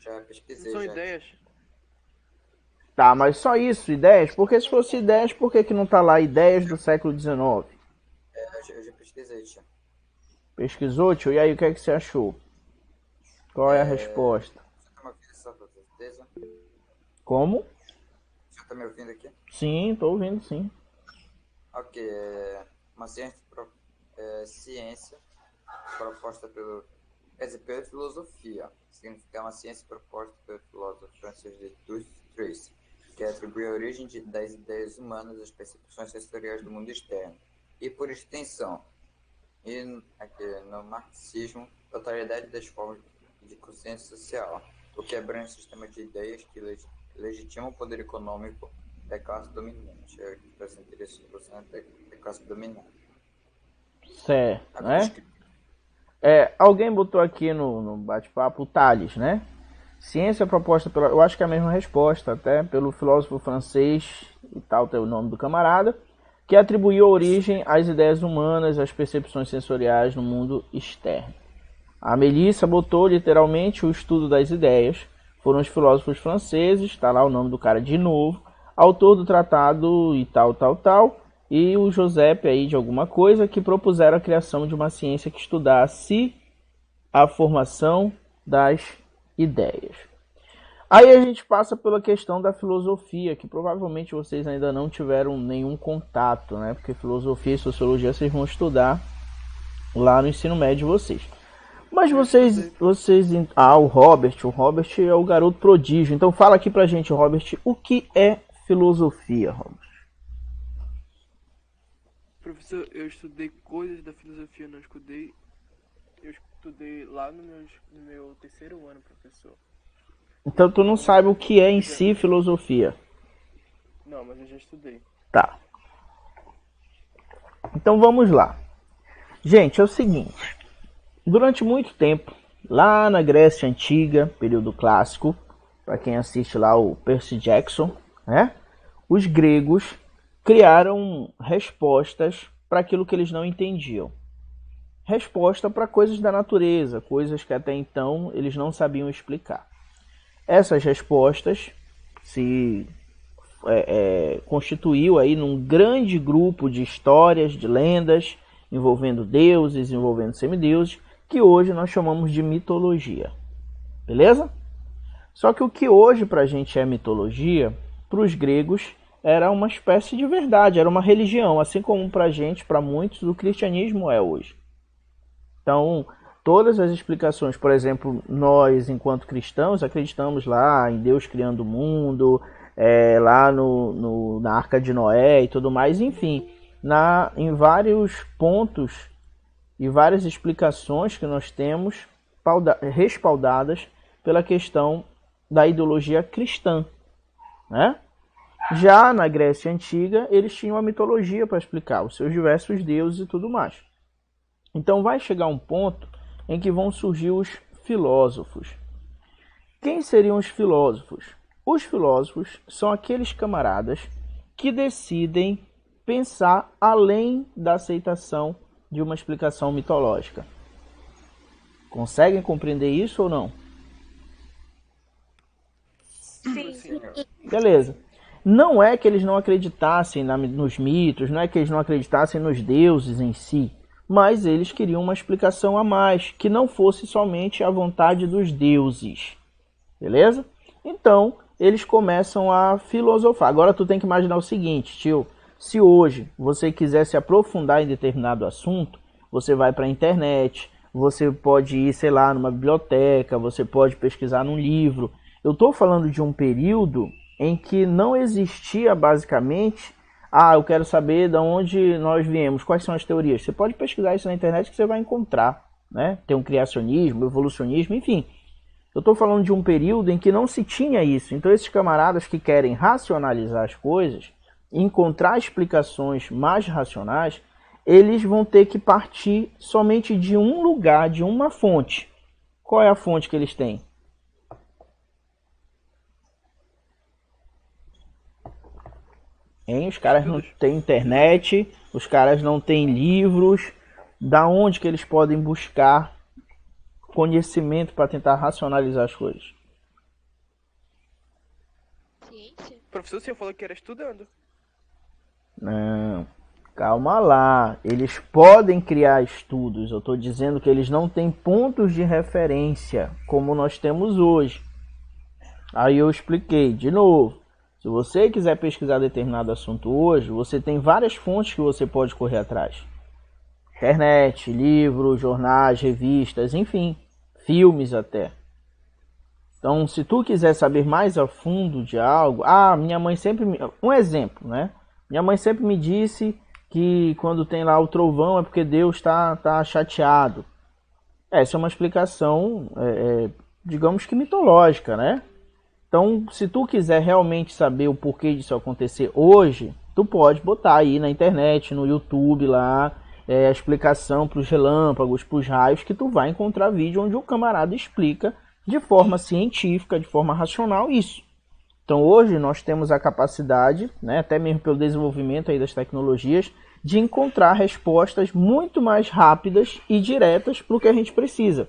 já Não pesquisei são já aqui. ideias? Tá, mas só isso, ideias? Porque se fosse ideias, por que que não tá lá ideias do século XIX? Eu já pesquisei, tio. Pesquisou, tio? E aí, o que é que você achou? Qual é a resposta? Você tá me ouvindo só pra ter certeza? Como? Você tá me ouvindo aqui? Sim, tô ouvindo, sim. Ok, uma ciência proposta pelo, quer dizer, pela filosofia. Significa uma ciência proposta pelo filósofo francês de Tracy, que atribui a origem das ideias humanas às percepções sensoriais do mundo externo. E, por extensão, aqui, no marxismo, totalidade das formas de consciência social, o que abrange um sistema de ideias que legitimam o poder econômico da classe dominante. Para se interessar da classe dominante. Certo, Agora, né? Alguém botou aqui no bate-papo o Tales, né? Ciência proposta pela. Eu acho que é a mesma resposta, até pelo filósofo francês e tal, tem o nome do camarada, que atribuiu origem às ideias humanas, às percepções sensoriais no mundo externo. A Melissa botou literalmente o estudo das ideias. Foram os filósofos franceses, está lá o nome do cara de novo, autor do tratado e tal, tal, tal, e o Giuseppe aí de alguma coisa, que propuseram a criação de uma ciência que estudasse a formação das ideias. Aí a gente passa pela questão da filosofia, que provavelmente vocês ainda não tiveram nenhum contato, né? Porque filosofia e sociologia vocês vão estudar lá no ensino médio de vocês. Mas o Robert é o garoto prodígio. Então fala aqui pra gente, Robert, o que é filosofia, Robert? Professor, eu estudei coisas da filosofia, eu estudei lá no meu terceiro ano, professor. Então tu não Então, sabe o que é em si obviamente, filosofia. não, mas eu já estudei. Tá. Então vamos lá. Gente, é o seguinte. Durante muito tempo, lá na Grécia Antiga, período clássico, para quem assiste lá o Percy Jackson, né? Os gregos criaram respostas para aquilo que eles não entendiam. Resposta para coisas da natureza, coisas que até então eles não sabiam explicar. Essas respostas se constituiu aí num grande grupo de histórias, de lendas, envolvendo deuses, envolvendo semideuses, que hoje nós chamamos de mitologia. Beleza? Só que o que hoje pra gente é mitologia, para os gregos era uma espécie de verdade, era uma religião, assim como pra gente, para muitos, o cristianismo é hoje. Então, todas as explicações, por exemplo, nós, enquanto cristãos, acreditamos lá em Deus criando o mundo, lá na Arca de Noé e tudo mais, enfim, em vários pontos e várias explicações que nós temos respaldadas pela questão da ideologia cristã, né? Já na Grécia Antiga, eles tinham a mitologia para explicar os seus diversos deuses e tudo mais. Então vai chegar um ponto em que vão surgir os filósofos. Quem seriam os filósofos? Os filósofos são aqueles camaradas que decidem pensar além da aceitação de uma explicação mitológica. Conseguem compreender isso ou não? sim, Beleza. Não é que eles não acreditassem nos mitos, não é que eles não acreditassem nos deuses em si, mas eles queriam uma explicação a mais, que não fosse somente a vontade dos deuses. Beleza? Então, eles começam a filosofar. Agora tu tem que imaginar o seguinte, tio. Se hoje você quiser se aprofundar em determinado assunto, você vai para a internet, você pode ir, sei lá, numa biblioteca, você pode pesquisar num livro. Eu estou falando de um período em que não existia basicamente, eu quero saber de onde nós viemos, quais são as teorias. Você pode pesquisar isso na internet que você vai encontrar, né? Tem um criacionismo, evolucionismo, enfim. Eu estou falando de um período em que não se tinha isso. Então esses camaradas que querem racionalizar as coisas, encontrar explicações mais racionais, eles vão ter que partir somente de um lugar, de uma fonte. Qual é a fonte que eles têm? Os caras não Estudos. têm internet, os caras não têm livros. Da onde que eles podem buscar conhecimento para tentar racionalizar as coisas? Professor, você falou que era estudando. Não, calma lá. Eles podem criar estudos. Eu estou dizendo que eles não têm pontos de referência como nós temos hoje. Aí eu expliquei de novo. Se você quiser pesquisar determinado assunto hoje, você tem várias fontes que você pode correr atrás. Internet, livros, jornais, revistas, enfim, filmes até. Então, se tu quiser saber mais a fundo de algo... minha mãe sempre... Um exemplo, né? Minha mãe sempre me disse que quando tem lá o trovão é porque Deus está chateado. Essa é uma explicação, digamos que mitológica, né? Então, se tu quiser realmente saber o porquê disso acontecer hoje, tu pode botar aí na internet, no YouTube lá, a explicação para os relâmpagos, para os raios, que tu vai encontrar vídeo onde o camarada explica de forma científica, de forma racional isso. Então, hoje nós temos a capacidade, né, até mesmo pelo desenvolvimento aí das tecnologias, de encontrar respostas muito mais rápidas e diretas para o que a gente precisa.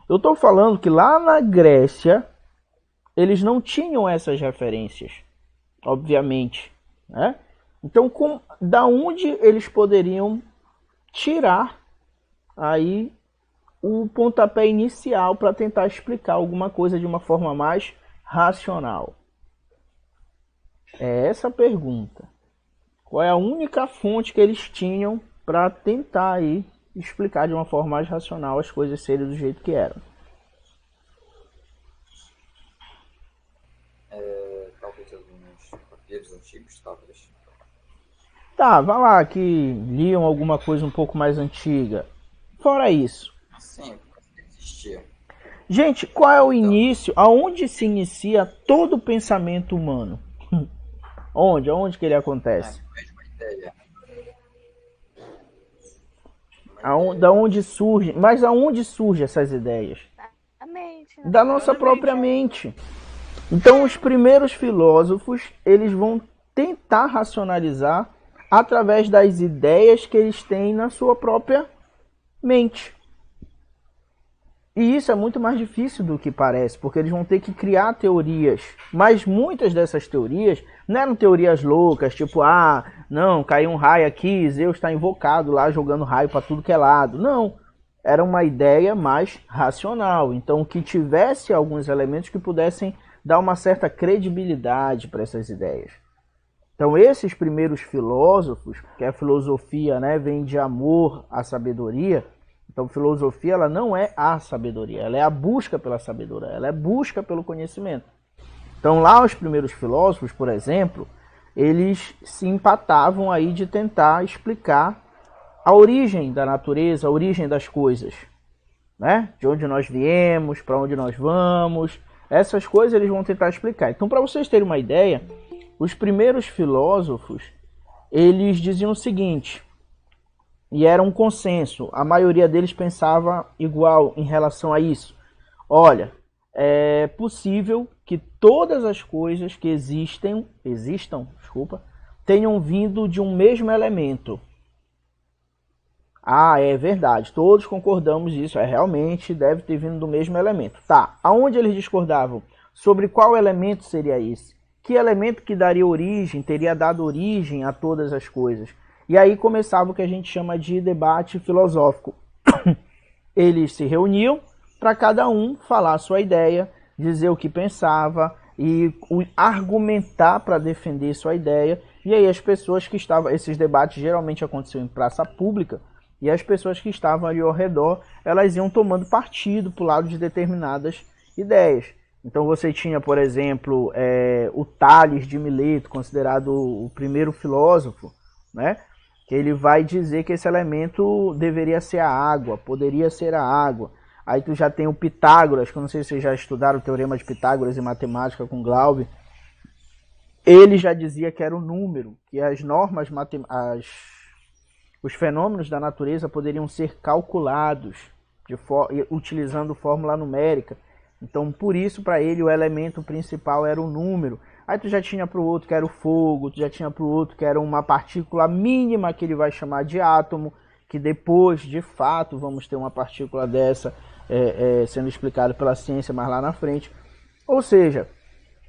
Eu estou falando que lá na Grécia, eles não tinham essas referências, obviamente, né? Então, da onde eles poderiam tirar aí o pontapé inicial para tentar explicar alguma coisa de uma forma mais racional? É essa a pergunta. Qual é a única fonte que eles tinham para tentar aí explicar de uma forma mais racional as coisas serem do jeito que eram? Talvez alguns papiros antigos, talvez. Tá, vai lá que liam alguma coisa um pouco mais antiga. Fora isso. Sim, existia. Gente, qual é o início? Aonde se inicia todo o pensamento humano? Onde? Aonde que ele acontece? Mesma ideia. Da onde surge? Mas aonde surgem essas ideias? A mente, né? Da nossa própria mente. Então, os primeiros filósofos, eles vão tentar racionalizar através das ideias que eles têm na sua própria mente. E isso é muito mais difícil do que parece, porque eles vão ter que criar teorias. Mas muitas dessas teorias não eram teorias loucas, tipo, não, caiu um raio aqui, Zeus está invocado lá jogando raio para tudo que é lado. Não, era uma ideia mais racional. Então, que tivesse alguns elementos que pudessem dar uma certa credibilidade para essas ideias. Então, esses primeiros filósofos, que a filosofia, né, vem de amor à sabedoria. Então, filosofia, ela não é a sabedoria, ela é a busca pela sabedoria, ela é a busca pelo conhecimento. Então, lá os primeiros filósofos, por exemplo, eles se empatavam aí de tentar explicar a origem da natureza, a origem das coisas, né? De onde nós viemos, para onde nós vamos, essas coisas eles vão tentar explicar. Então, para vocês terem uma ideia, os primeiros filósofos, eles diziam o seguinte, e era um consenso, a maioria deles pensava igual em relação a isso. Olha, é possível que todas as coisas que existam, tenham vindo de um mesmo elemento. É verdade, todos concordamos nisso, realmente deve ter vindo do mesmo elemento. Tá, aonde eles discordavam? Sobre qual elemento seria esse? Que elemento que daria origem, teria dado origem a todas as coisas? E aí começava o que a gente chama de debate filosófico. Eles se reuniam para cada um falar a sua ideia, dizer o que pensava e argumentar para defender sua ideia. E aí as pessoas que estavam... Esses debates geralmente aconteciam em praça pública. E as pessoas que estavam ali ao redor, elas iam tomando partido para o lado de determinadas ideias. Então você tinha, por exemplo, o Tales de Mileto, considerado o primeiro filósofo, né? Que ele vai dizer que esse elemento deveria ser a água, poderia ser a água. Aí tu já tem o Pitágoras, que eu não sei se vocês já estudaram o Teorema de Pitágoras em matemática com Glaube. Ele já dizia que era o número, que as normas os fenômenos da natureza poderiam ser calculados utilizando fórmula numérica. Então, por isso, para ele, o elemento principal era o número. Aí tu já tinha para o outro que era o fogo, tu já tinha para o outro que era uma partícula mínima que ele vai chamar de átomo, que depois, de fato, vamos ter uma partícula dessa sendo explicada pela ciência mais lá na frente. Ou seja,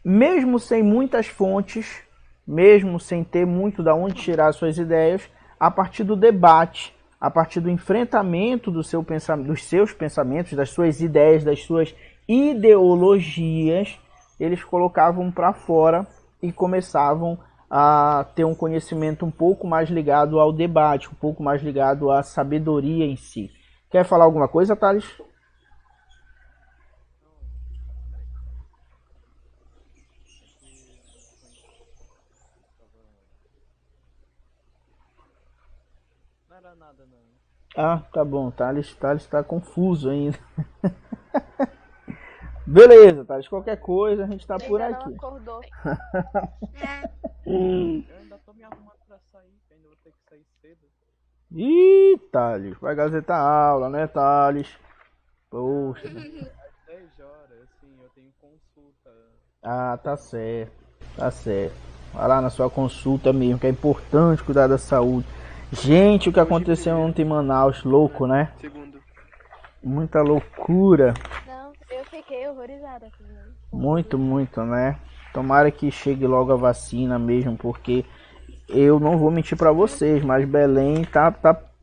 mesmo sem muitas fontes, mesmo sem ter muito da onde tirar suas ideias, a partir do debate, a partir do enfrentamento dos seus pensamentos, das suas ideias, das suas ideologias, eles colocavam para fora e começavam a ter um conhecimento um pouco mais ligado ao debate, um pouco mais ligado à sabedoria em si. Quer falar alguma coisa, Thales? Não era nada, não. Ah, tá bom, Thales tá confuso ainda. Beleza, Thales, qualquer coisa a gente tá por Ainda aqui. não acordou. Eu ainda tô me arrumando pra sair, que ainda vou ter que sair cedo. Ih, Thales, vai gazetar aula, né, Thales? Poxa. Às 10 horas, assim, eu tenho consulta. Ah, tá certo, tá certo. Vai lá na sua consulta mesmo, que é importante cuidar da saúde. Gente, o que aconteceu ontem em Manaus, louco, né? Segundo. Muita loucura. Não, eu fiquei horrorizada com isso. Muito, muito, né? Tomara que chegue logo a vacina mesmo, porque eu não vou mentir pra vocês, mas Belém tá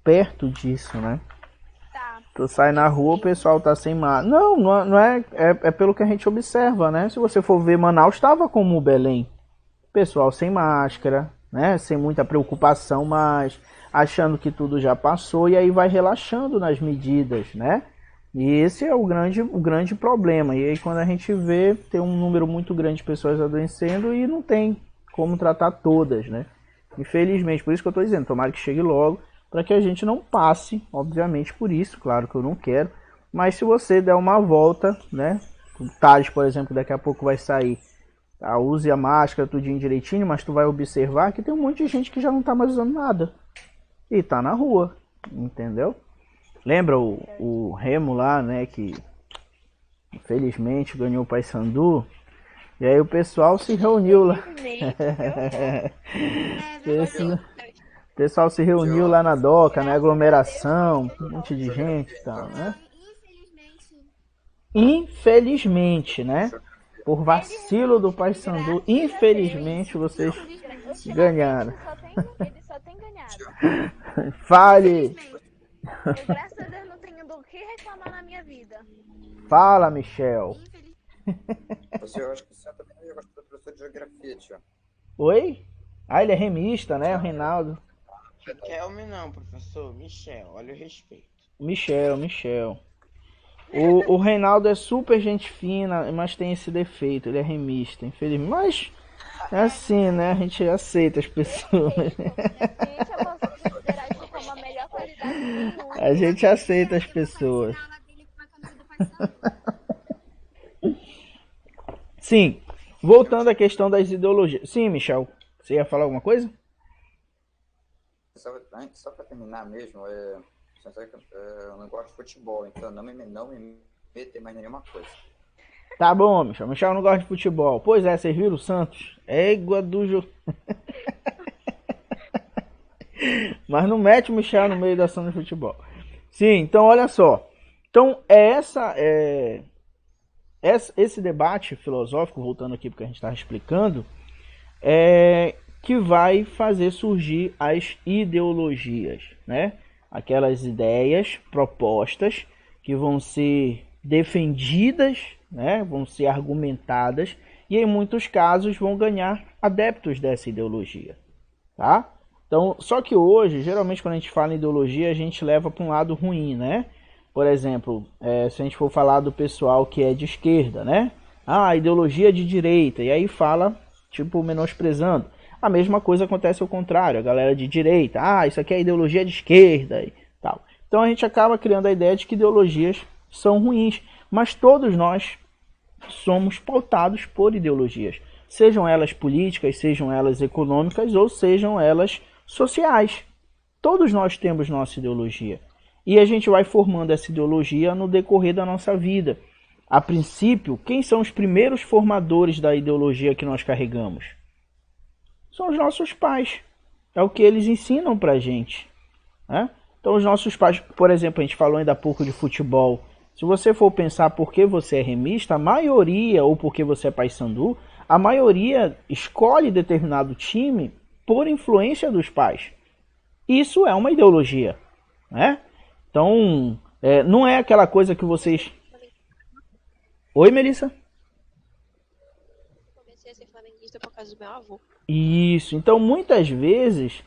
perto disso, né? Tá. Tu sai na rua, o pessoal tá sem máscara. Não é pelo que a gente observa, né? Se você for ver, Manaus estava como Belém. Pessoal sem máscara, né? Sem muita preocupação, mas achando que tudo já passou e aí vai relaxando nas medidas, né? E esse é o grande problema. E aí quando a gente vê, tem um número muito grande de pessoas adoecendo e não tem como tratar todas, né? Infelizmente, por isso que eu estou dizendo, tomara que chegue logo, para que a gente não passe, obviamente, por isso, claro que eu não quero, mas se você der uma volta, né? O Thales, por exemplo, daqui a pouco vai sair, tá? Use a máscara, tudinho direitinho, mas tu vai observar que tem um monte de gente que já não está mais usando nada e tá na rua, entendeu? Lembra o Remo lá, né, que infelizmente ganhou o Paysandu, e aí o pessoal se reuniu lá. O pessoal se reuniu lá na doca, né, aglomeração, um monte de gente e tal, né? Infelizmente, né, por vacilo do Paysandu, infelizmente vocês ganharam. Ele só tem ganhado. Fale! Eu, graças a Deus, não tenho do que reclamar na minha vida. Fala, Michel. Eu acho que o senhor também não ia gostar do professor de geografia, tio. Oi? Ah, ele é remista, né, o Reinaldo? Kelme não, professor. Michel, olha o respeito. Michel. O Reinaldo é super gente fina, mas tem esse defeito, ele é remista, infelizmente. Mas é assim, né? A gente aceita as pessoas. Gente, eu posso considerar isso como a melhor qualidade do mundo. A gente aceita as pessoas. Sim, voltando à questão das ideologias. Sim, Michel, você ia falar alguma coisa? Só para terminar mesmo, eu não gosto de futebol, então não me meter mais nenhuma coisa. Tá bom, Michel. Michel não gosta de futebol. Pois é, vocês viram o Santos? Égua do jogo. Mas não mete o Michel no meio da ação de futebol. Sim, então olha só. Então esse debate filosófico, voltando aqui porque a gente estava explicando, que vai fazer surgir as ideologias, né? Aquelas ideias propostas que vão ser defendidas, né? Vão ser argumentadas e em muitos casos vão ganhar adeptos dessa ideologia, tá? Então, só que hoje, geralmente quando a gente fala em ideologia, a gente leva para um lado ruim, né? Por exemplo, se a gente for falar do pessoal que é de esquerda, né? Ah, ideologia de direita, e aí fala, tipo, menosprezando. A mesma coisa acontece ao contrário, a galera de direita, isso aqui é ideologia de esquerda e tal. Então a gente acaba criando a ideia de que ideologias são ruins, mas todos nós somos pautados por ideologias, sejam elas políticas, sejam elas econômicas ou sejam elas sociais. Todos nós temos nossa ideologia e a gente vai formando essa ideologia no decorrer da nossa vida. A princípio, quem são os primeiros formadores da ideologia que nós carregamos? São os nossos pais. É o que eles ensinam pra gente, né? Então os nossos pais, por exemplo, a gente falou ainda há pouco de futebol. Se você for pensar por que você é remista, a maioria, ou porque você é paysandu, a maioria escolhe determinado time por influência dos pais. Isso é uma ideologia, né? Então, não é aquela coisa que vocês... Oi, Melissa? Comecei a ser flamenguista por causa do meu avô. Isso. Então, muitas vezes,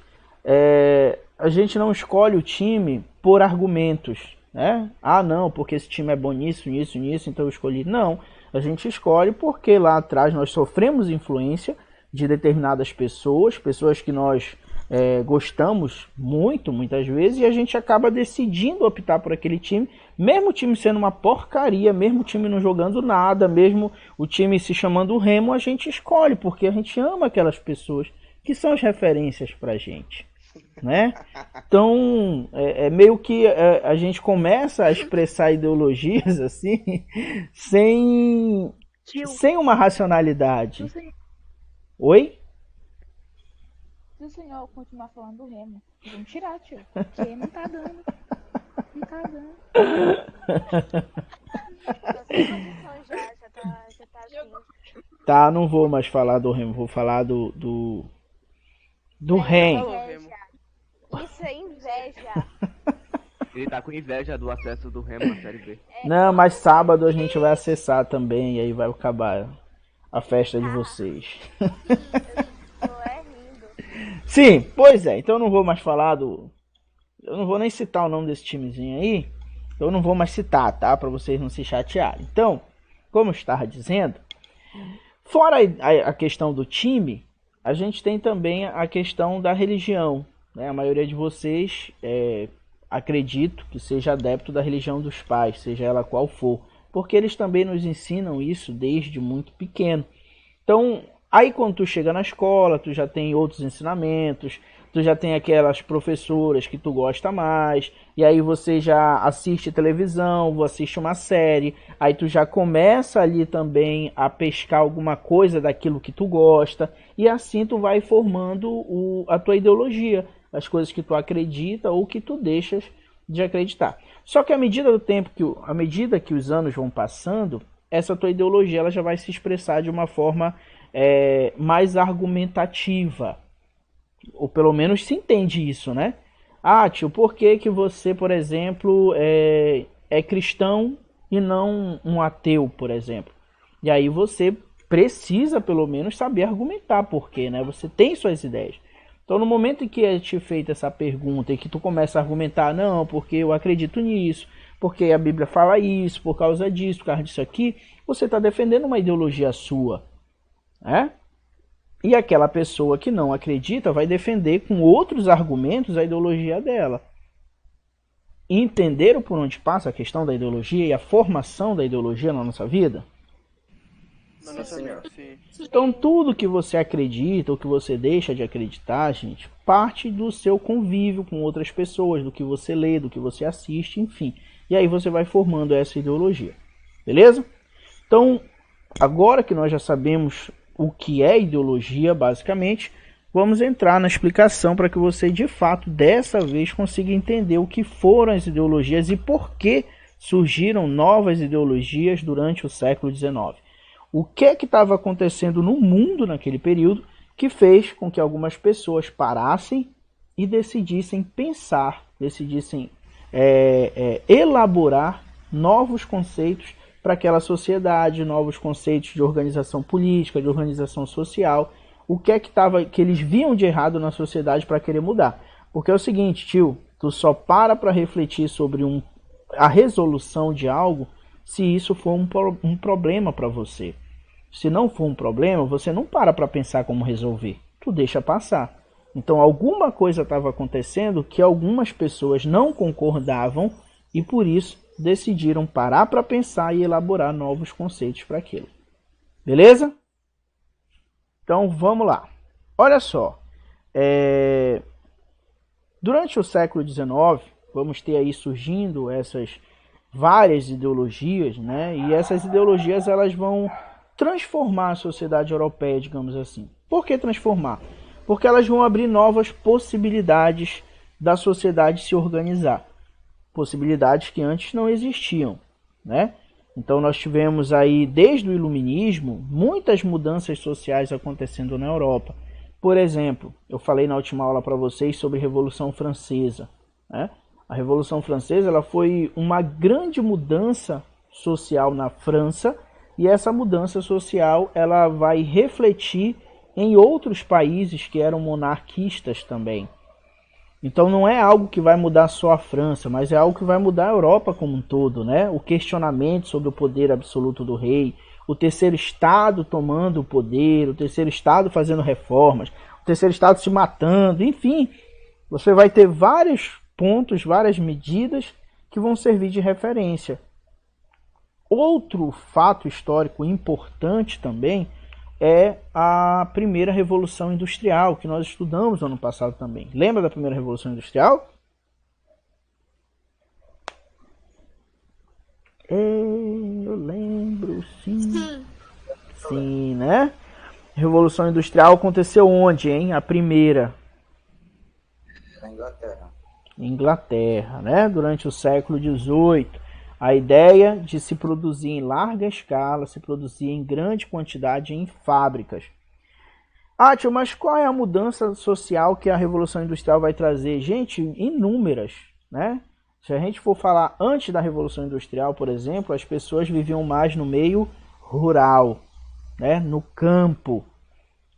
a gente não escolhe o time por argumentos, né? Ah, não, porque esse time é bom nisso, nisso, nisso, então eu escolhi. Não, a gente escolhe porque lá atrás nós sofremos influência de determinadas pessoas, pessoas que nós gostamos muito, muitas vezes, e a gente acaba decidindo optar por aquele time, mesmo o time sendo uma porcaria, mesmo o time não jogando nada, mesmo o time se chamando Remo, a gente escolhe, porque a gente ama aquelas pessoas que são as referências pra gente, né? Então, meio que a gente começa a expressar ideologias assim, sem uma racionalidade. Oi? Se o senhor continuar falando do Remo, vamos tirar, tio. Porque não tá dando. Não tá dando. Tá sem condição já tá assim. Tá, não vou mais falar do Remo, vou falar do Rem. Inveja. Isso é inveja. Ele tá com inveja do acesso do Remo na Série B. Não, mas sábado a gente vai acessar também, e aí vai acabar a festa de vocês. Tô rindo. Sim, pois é, então eu não vou mais falar do... Eu não vou nem citar o nome desse timezinho aí, eu não vou mais citar, tá? Pra vocês não se chatearem. Então, como eu estava dizendo, fora a questão do time, a gente tem também a questão da religião, né? A maioria de vocês, acredito que seja adepto da religião dos pais, seja ela qual for, porque eles também nos ensinam isso desde muito pequeno. Então, aí quando tu chega na escola, tu já tem outros ensinamentos, tu já tem aquelas professoras que tu gosta mais, e aí você já assiste televisão, assiste uma série, aí tu já começa ali também a pescar alguma coisa daquilo que tu gosta, e assim tu vai formando a tua ideologia, as coisas que tu acredita ou que tu deixas de acreditar. Só que à medida do tempo, à medida que os anos vão passando, essa tua ideologia ela já vai se expressar de uma forma mais argumentativa. Ou pelo menos se entende isso, né? Ah, tio, por que você, por exemplo, é cristão e não um ateu, por exemplo? E aí você precisa, pelo menos, saber argumentar por quê, né? Você tem suas ideias. Então, no momento em que é te feita essa pergunta e que tu começa a argumentar, não, porque eu acredito nisso, porque a Bíblia fala isso, por causa disso, por causa disso aqui, você está defendendo uma ideologia sua, né? E aquela pessoa que não acredita vai defender com outros argumentos a ideologia dela. Entenderam por onde passa a questão da ideologia e a formação da ideologia na nossa vida? Sim. Então tudo que você acredita ou que você deixa de acreditar, gente, parte do seu convívio com outras pessoas, do que você lê, do que você assiste, enfim. E aí você vai formando essa ideologia. Beleza? Então, agora que nós já sabemos o que é ideologia, basicamente, vamos entrar na explicação para que você, de fato, dessa vez consiga entender o que foram as ideologias e por que surgiram novas ideologias durante o século XIX. O que é que estava acontecendo no mundo naquele período que fez com que algumas pessoas parassem e decidissem pensar, decidissem elaborar novos conceitos para aquela sociedade, novos conceitos de organização política, de organização social, o que é que eles viam de errado na sociedade para querer mudar. Porque é o seguinte, tio, tu só para refletir sobre a resolução de algo se isso for um problema para você. Se não for um problema, você não para pensar como resolver, tu deixa passar. Então alguma coisa estava acontecendo que algumas pessoas não concordavam e por isso decidiram parar para pensar e elaborar novos conceitos para aquilo. Beleza? Então vamos lá. Olha só. Durante o século XIX, vamos ter aí surgindo essas várias ideologias, né? E essas ideologias elas vão transformar a sociedade europeia, digamos assim. Por que transformar? Porque elas vão abrir novas possibilidades da sociedade se organizar. Possibilidades que antes não existiam, né? Então nós tivemos aí, desde o Iluminismo, muitas mudanças sociais acontecendo na Europa. Por exemplo, eu falei na última aula para vocês sobre a Revolução Francesa, né? A Revolução Francesa ela foi uma grande mudança social na França, e essa mudança social ela vai refletir em outros países que eram monarquistas também. Então não é algo que vai mudar só a França, mas é algo que vai mudar a Europa como um todo, né? O questionamento sobre o poder absoluto do rei, o terceiro estado tomando o poder, o terceiro estado fazendo reformas, o terceiro estado se matando, enfim, você vai ter vários pontos, várias medidas que vão servir de referência. Outro fato histórico importante também é a primeira Revolução Industrial, que nós estudamos no ano passado também. Lembra da primeira Revolução Industrial? Eu lembro, sim. Sim, né? Revolução Industrial aconteceu onde, hein? A primeira. Na Inglaterra. Inglaterra, né? Durante o século XVIII. A ideia de se produzir em larga escala, se produzir em grande quantidade em fábricas. Ah, tio, mas qual é a mudança social que a Revolução Industrial vai trazer? Gente, inúmeras, né? Se a gente for falar antes da Revolução Industrial, por exemplo, as pessoas viviam mais no meio rural, né? No campo.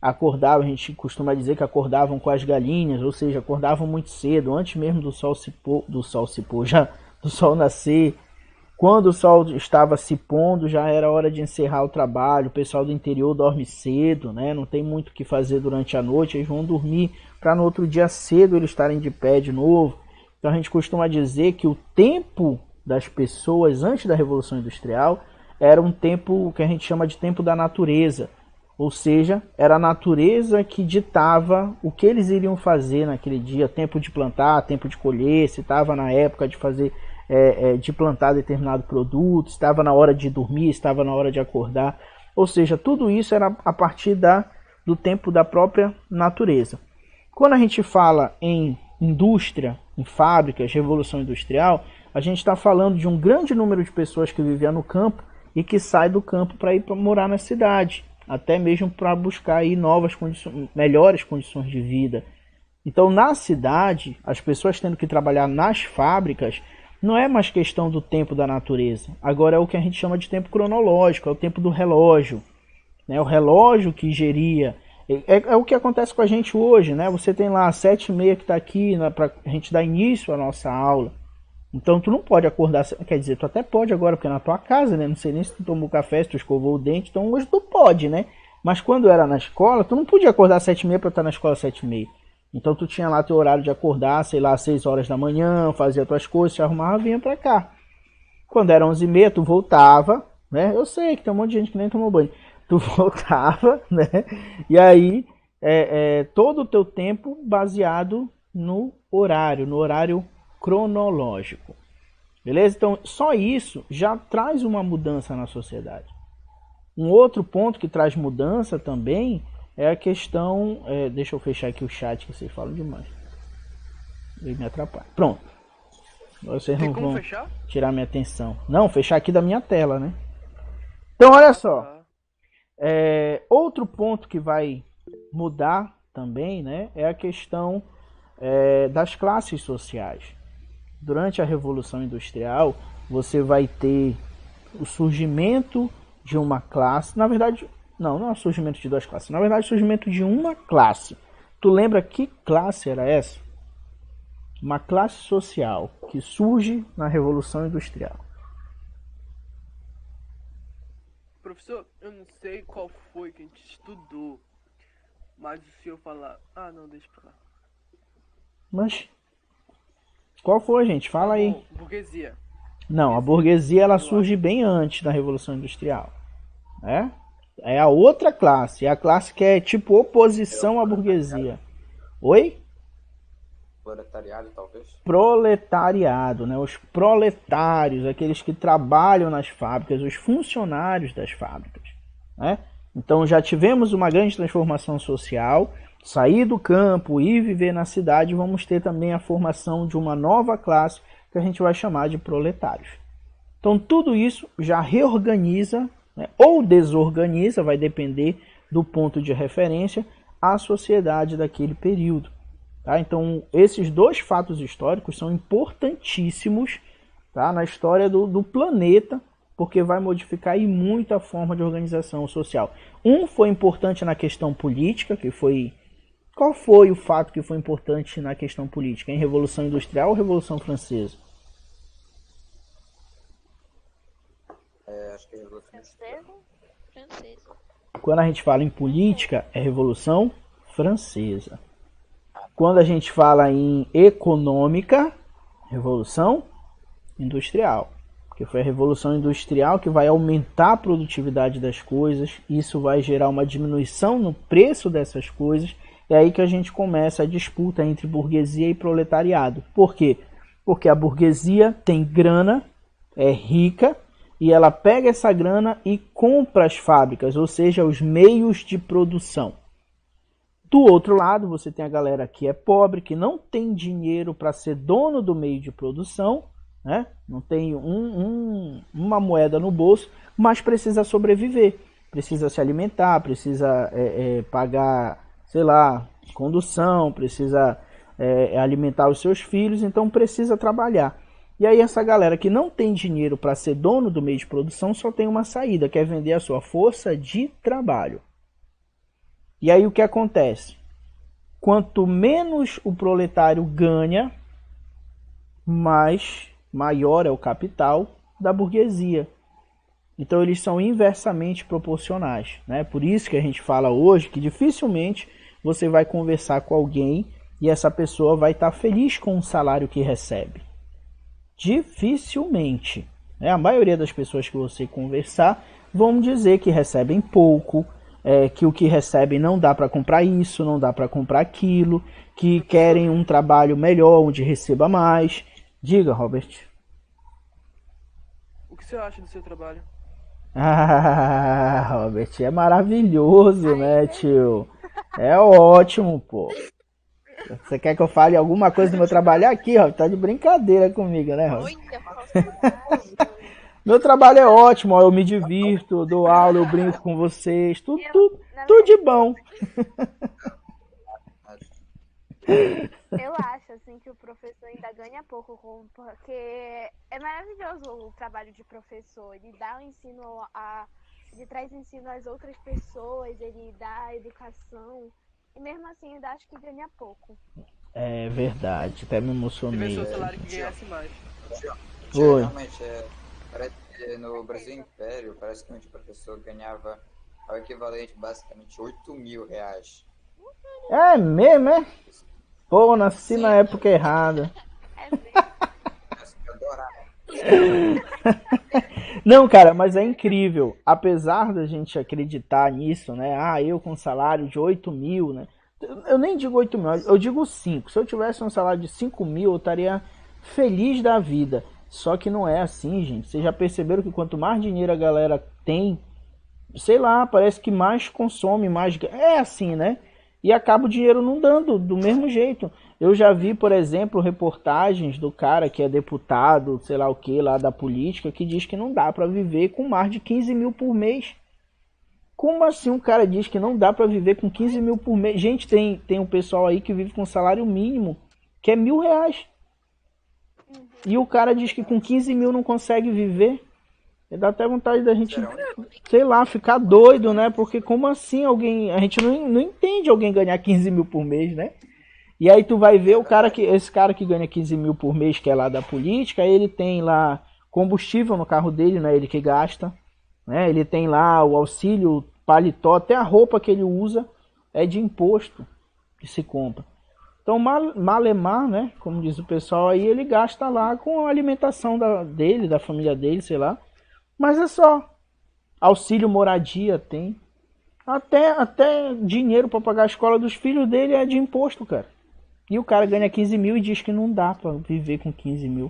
Acordavam, a gente costuma dizer que acordavam com as galinhas, ou seja, acordavam muito cedo, antes mesmo do sol se pôr, do sol nascer. Quando o sol estava se pondo, já era hora de encerrar o trabalho. O pessoal do interior dorme cedo, né? Não tem muito o que fazer durante a noite. Eles vão dormir para no outro dia cedo eles estarem de pé de novo. Então a gente costuma dizer que o tempo das pessoas antes da Revolução Industrial era um tempo que a gente chama de tempo da natureza. Ou seja, era a natureza que ditava o que eles iriam fazer naquele dia. Tempo de plantar, tempo de colher, se estava na época de fazer... de plantar determinado produto, estava na hora de dormir, estava na hora de acordar. Ou seja, tudo isso era a partir do tempo da própria natureza. Quando a gente fala em indústria, em fábricas, revolução industrial, a gente está falando de um grande número de pessoas que viviam no campo e que sai do campo para ir para morar na cidade, até mesmo para buscar aí novas condições, melhores condições de vida. Então, na cidade, as pessoas tendo que trabalhar nas fábricas, não é mais questão do tempo da natureza. Agora é o que a gente chama de tempo cronológico, é o tempo do relógio, né? O relógio que geria. É o que acontece com a gente hoje, né? Você tem lá 7h30 que está aqui para a gente dar início à nossa aula. Então tu não pode acordar, quer dizer, tu até pode agora, porque é na tua casa, né? Não sei nem se tu tomou café, se tu escovou o dente, então hoje tu pode, né? Mas quando era na escola, tu não podia acordar 7h30 para estar na escola 7h30. Então tu tinha lá teu horário de acordar, sei lá, 6 horas da manhã, fazia tuas coisas, se arrumava e vinha pra cá. Quando era 11h30, tu voltava, né? Eu sei que tem um monte de gente que nem tomou banho. Tu voltava, né? E aí, todo o teu tempo baseado no horário cronológico. Beleza? Então, só isso já traz uma mudança na sociedade. Um outro ponto que traz mudança também é a questão... deixa eu fechar aqui o chat, que vocês falam demais. Ele me atrapalha. Pronto. Agora vocês não vão tirar minha atenção. Não, fechar aqui da minha tela, né? Então, olha só. Outro ponto que vai mudar também, né, é a questão das classes sociais. Durante a Revolução Industrial, você vai ter o surgimento de uma classe... Na verdade... Não é o surgimento de duas classes. Na verdade, o surgimento de uma classe. Tu lembra que classe era essa? Uma classe social que surge na Revolução Industrial. Professor, eu não sei qual foi que a gente estudou. Mas se eu falar... Ah, não, deixa pra lá. Mas... qual foi, gente? Fala aí. Bom, burguesia. Não, a burguesia ela surge bem antes da Revolução Industrial. É a outra classe. É a classe que é tipo oposição à burguesia. Oi? Proletariado, talvez? Proletariado, né? Os proletários, aqueles que trabalham nas fábricas, os funcionários das fábricas, né? Então já tivemos uma grande transformação social, sair do campo e viver na cidade, vamos ter também a formação de uma nova classe que a gente vai chamar de proletários. Então tudo isso já reorganiza, né, ou desorganiza, vai depender do ponto de referência, a sociedade daquele período. Tá? Então esses dois fatos históricos são importantíssimos, tá, na história do planeta, porque vai modificar aí muito a forma de organização social. Um foi importante na questão política, que foi... Qual foi o fato que foi importante na questão política? Em Revolução Industrial ou Revolução Francesa? Acho que é Revolução Industrial. Francesa. Quando a gente fala em política, é Revolução Francesa. Quando a gente fala em econômica, Revolução Industrial. Porque foi a Revolução Industrial que vai aumentar a produtividade das coisas, isso vai gerar uma diminuição no preço dessas coisas, é aí que a gente começa a disputa entre burguesia e proletariado. Por quê? Porque a burguesia tem grana, é rica, e ela pega essa grana e compra as fábricas, ou seja, os meios de produção. Do outro lado, você tem a galera que é pobre, que não tem dinheiro para ser dono do meio de produção, né? Não tem uma moeda no bolso, mas precisa sobreviver, precisa se alimentar, precisa pagar, sei lá, condução, precisa alimentar os seus filhos, então precisa trabalhar. E aí essa galera que não tem dinheiro para ser dono do meio de produção só tem uma saída, que é vender a sua força de trabalho. E aí o que acontece? Quanto menos o proletário ganha, maior é o capital da burguesia. Então eles são inversamente proporcionais, né? Por isso que a gente fala hoje que dificilmente você vai conversar com alguém e essa pessoa vai estar feliz com o salário que recebe. Dificilmente, né? A maioria das pessoas que você conversar vão dizer que recebem pouco, que o que recebem não dá para comprar isso, não dá para comprar aquilo, que querem um trabalho melhor, onde receba mais. Diga, Robert. O que você acha do seu trabalho? Ah, Robert, é maravilhoso, né, tio? É ótimo, pô. Você quer que eu fale alguma coisa do meu trabalho aqui, Robert? Tá de brincadeira comigo, né, Robert? Olha, falsidade. Meu trabalho é ótimo, ó, eu me divirto, eu dou aula, eu brinco com vocês, tudo de bom. Eu acho assim que o professor ainda ganha pouco, porque é maravilhoso o trabalho de professor. Ele dá o ensino ele traz ensino às outras pessoas, ele dá educação. E mesmo assim ainda acho que ganha pouco. É verdade, até me Você vê emocionei. seu salário que ganhasse mais. Oi. Realmente, parece que no Brasil Império, parece que o professor ganhava o equivalente basicamente 8.000 reais. É mesmo, é? Pô, nasci Sim. na época errada. É mesmo. Eu adorava. Não, cara, mas é incrível. Apesar da gente acreditar nisso, né? Ah, eu com salário de 8.000, né? Eu nem digo 8.000, eu digo 5. Se eu tivesse um salário de 5.000, eu estaria feliz da vida. Só que não é assim, gente. Vocês já perceberam que quanto mais dinheiro a galera tem, sei lá, parece que mais consome, mais... É assim, né? E acaba o dinheiro não dando do mesmo jeito. Eu já vi, por exemplo, reportagens do cara que é deputado, sei lá o que, lá da política, que diz que não dá para viver com mais de 15.000 por mês. Como assim um cara diz que não dá para viver com 15.000 por mês? Gente, tem um pessoal aí que vive com salário mínimo, que é R$1.000. E o cara diz que com 15.000 não consegue viver. Dá até vontade da gente, sei lá, ficar doido, né? Porque como assim alguém... A gente não entende alguém ganhar 15.000 por mês, né? E aí tu vai ver esse cara que ganha 15.000 por mês, que é lá da política, ele tem lá combustível no carro dele, não é ele que gasta, né? Ele tem lá o auxílio paletó, até a roupa que ele usa é de imposto que se compra. Então, malemar, né? Como diz o pessoal aí, ele gasta lá com a alimentação dele, da família dele, sei lá. Mas é só. Auxílio moradia tem. Até dinheiro para pagar a escola dos filhos dele é de imposto, cara. E o cara ganha 15.000 e diz que não dá para viver com 15.000.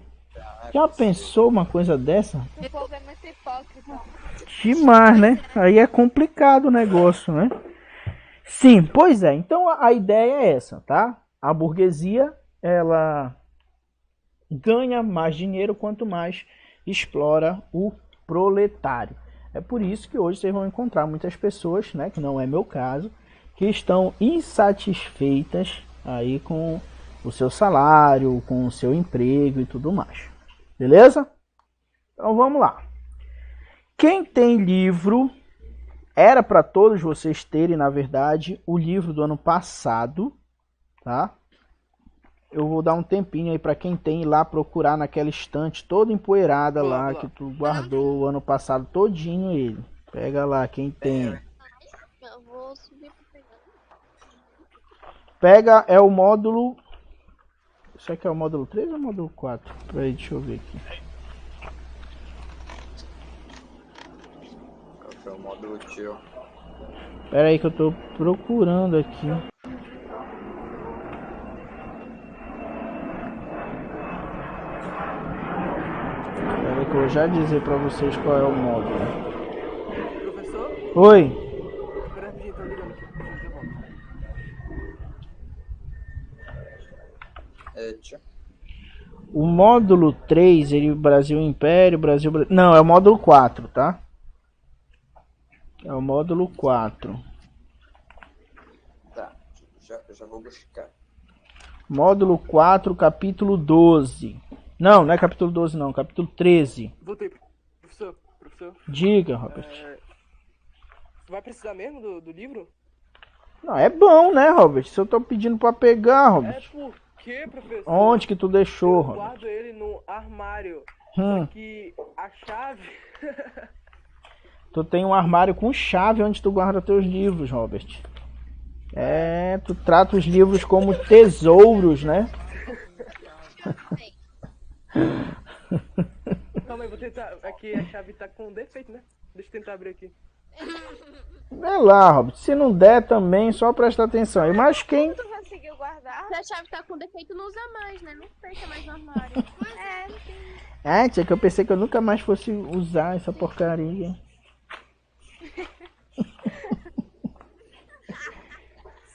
Já pensou uma coisa dessa? O povo é muito hipócrita. Demais, né? Aí é complicado o negócio, né? Sim, pois é. Então a ideia é essa, tá? A burguesia, ela ganha mais dinheiro quanto mais explora o proletário. É por isso que hoje vocês vão encontrar muitas pessoas, né, que não é meu caso, que estão insatisfeitas aí com o seu salário, com o seu emprego e tudo mais. Beleza? Então vamos lá. Quem tem livro, era para todos vocês terem, na verdade, o livro do ano passado, tá? Eu vou dar um tempinho aí para quem tem ir lá procurar naquela estante toda empoeirada lá que tu guardou o ano passado todinho ele. Pega lá quem tem. Eu vou subir pra pegar. Pega, é o módulo... Isso aqui é o módulo 3 ou o módulo 4? Peraí, deixa eu ver aqui. É o módulo tio. Pera aí que eu tô procurando aqui. Pera aí que eu vou já dizer pra vocês qual é o módulo. Professor? Oi. Espera rapidinho, tô ligando aqui. Eu volto. Tio. O módulo 3, ele Brasil Império, Brasil... Não, é o módulo 4, tá? É o módulo 4. Tá, já vou buscar. Módulo 4, capítulo 12. Não, não é capítulo 12 não, capítulo 13. Voltei. Professor, Diga, Robert. vai precisar mesmo do livro? Não, é bom, né, Robert? Se eu tô pedindo pra pegar, É Robert. porque, professor... Onde que tu deixou, eu Robert? guardo ele no armário. Hum. Só que a chave... Tu tem um armário com chave onde tu guarda teus livros, Robert. É, tu trata os livros como tesouros, né? Calma aí, vou tentar... Aqui a chave tá com defeito, né? Deixa eu tentar abrir aqui. Vê lá, Robert. Se não der também, só presta atenção. Mas quem... Tu conseguiu guardar? Se a chave tá com defeito, não usa mais, né? Não fecha mais no armário. É, não tem. Ah, tia, que eu pensei que eu nunca mais fosse usar essa porcaria.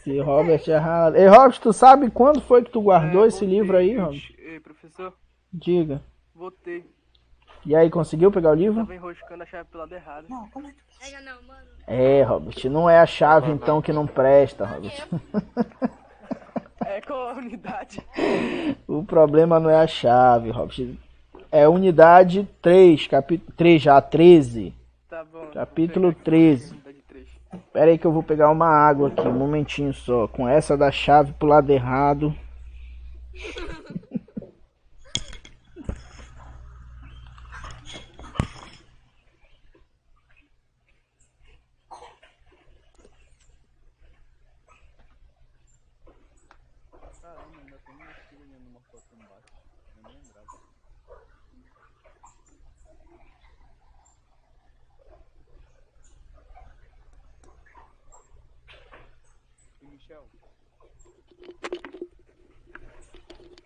Se Robert errado. Ei, Robert, tu sabe quando foi que tu guardou esse livro aí, Robert? Ei, professor, Diga. voltei. E aí, conseguiu pegar o livro? Tava enroscando a chave pro lado errado. Pega não, mano. É, Robert, não é a chave então que não presta, Robert. É com a unidade. O problema não é a chave, Robert. É unidade 3, capítulo 3 já, 13. Tá bom. Capítulo 13. Unidade 3. Pera aí que eu vou pegar uma água aqui, um momentinho só. Com essa da chave pro lado errado.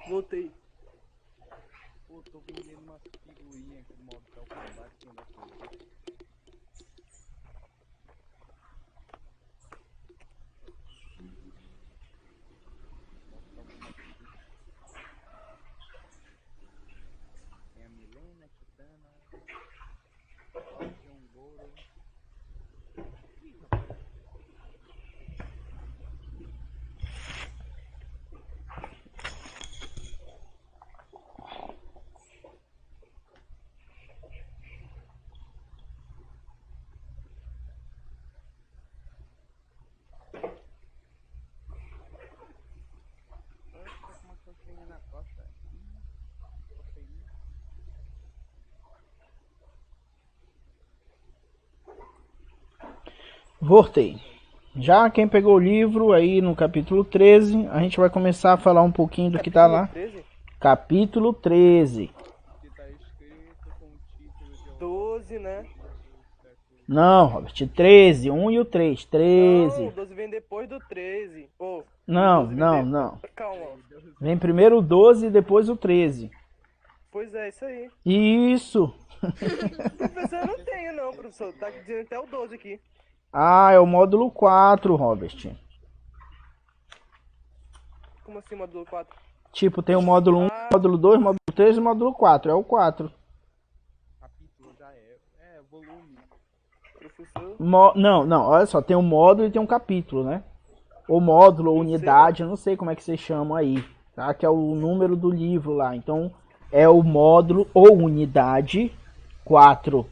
Voltei. Pô, tô vendendo umas figurinhas aqui do Mortal Kombat que ainda foi. Tem a Milena, Kitana, John Goro. Uma coxinha na costa. Voltei. Já quem pegou o livro aí no capítulo 13, a gente vai começar a falar um pouquinho do que tá lá. 13? Capítulo 13. Que tá escrito com o título de 12, né? Não, Robert, 13, 1 e o 3, Não, 13. o 12 vem depois do 13. Oh, Não, 12 vem não, de- não. Calma. Vem primeiro o 12 e depois o 13. Pois é, isso aí. Isso. Professor, eu não tenho não, professor. Tá dizendo até o 12 aqui. Ah, é o módulo 4, Robert. Como assim, módulo 4? Tipo, tem o módulo 1, módulo 2, módulo 3 e módulo 4. É o 4. volume. Professor, Não, olha só, tem um módulo e tem um capítulo, né? Ou módulo, ou unidade, eu não sei como é que vocês chamam aí, tá? Que é o número do livro lá. Então, é o módulo ou unidade 4,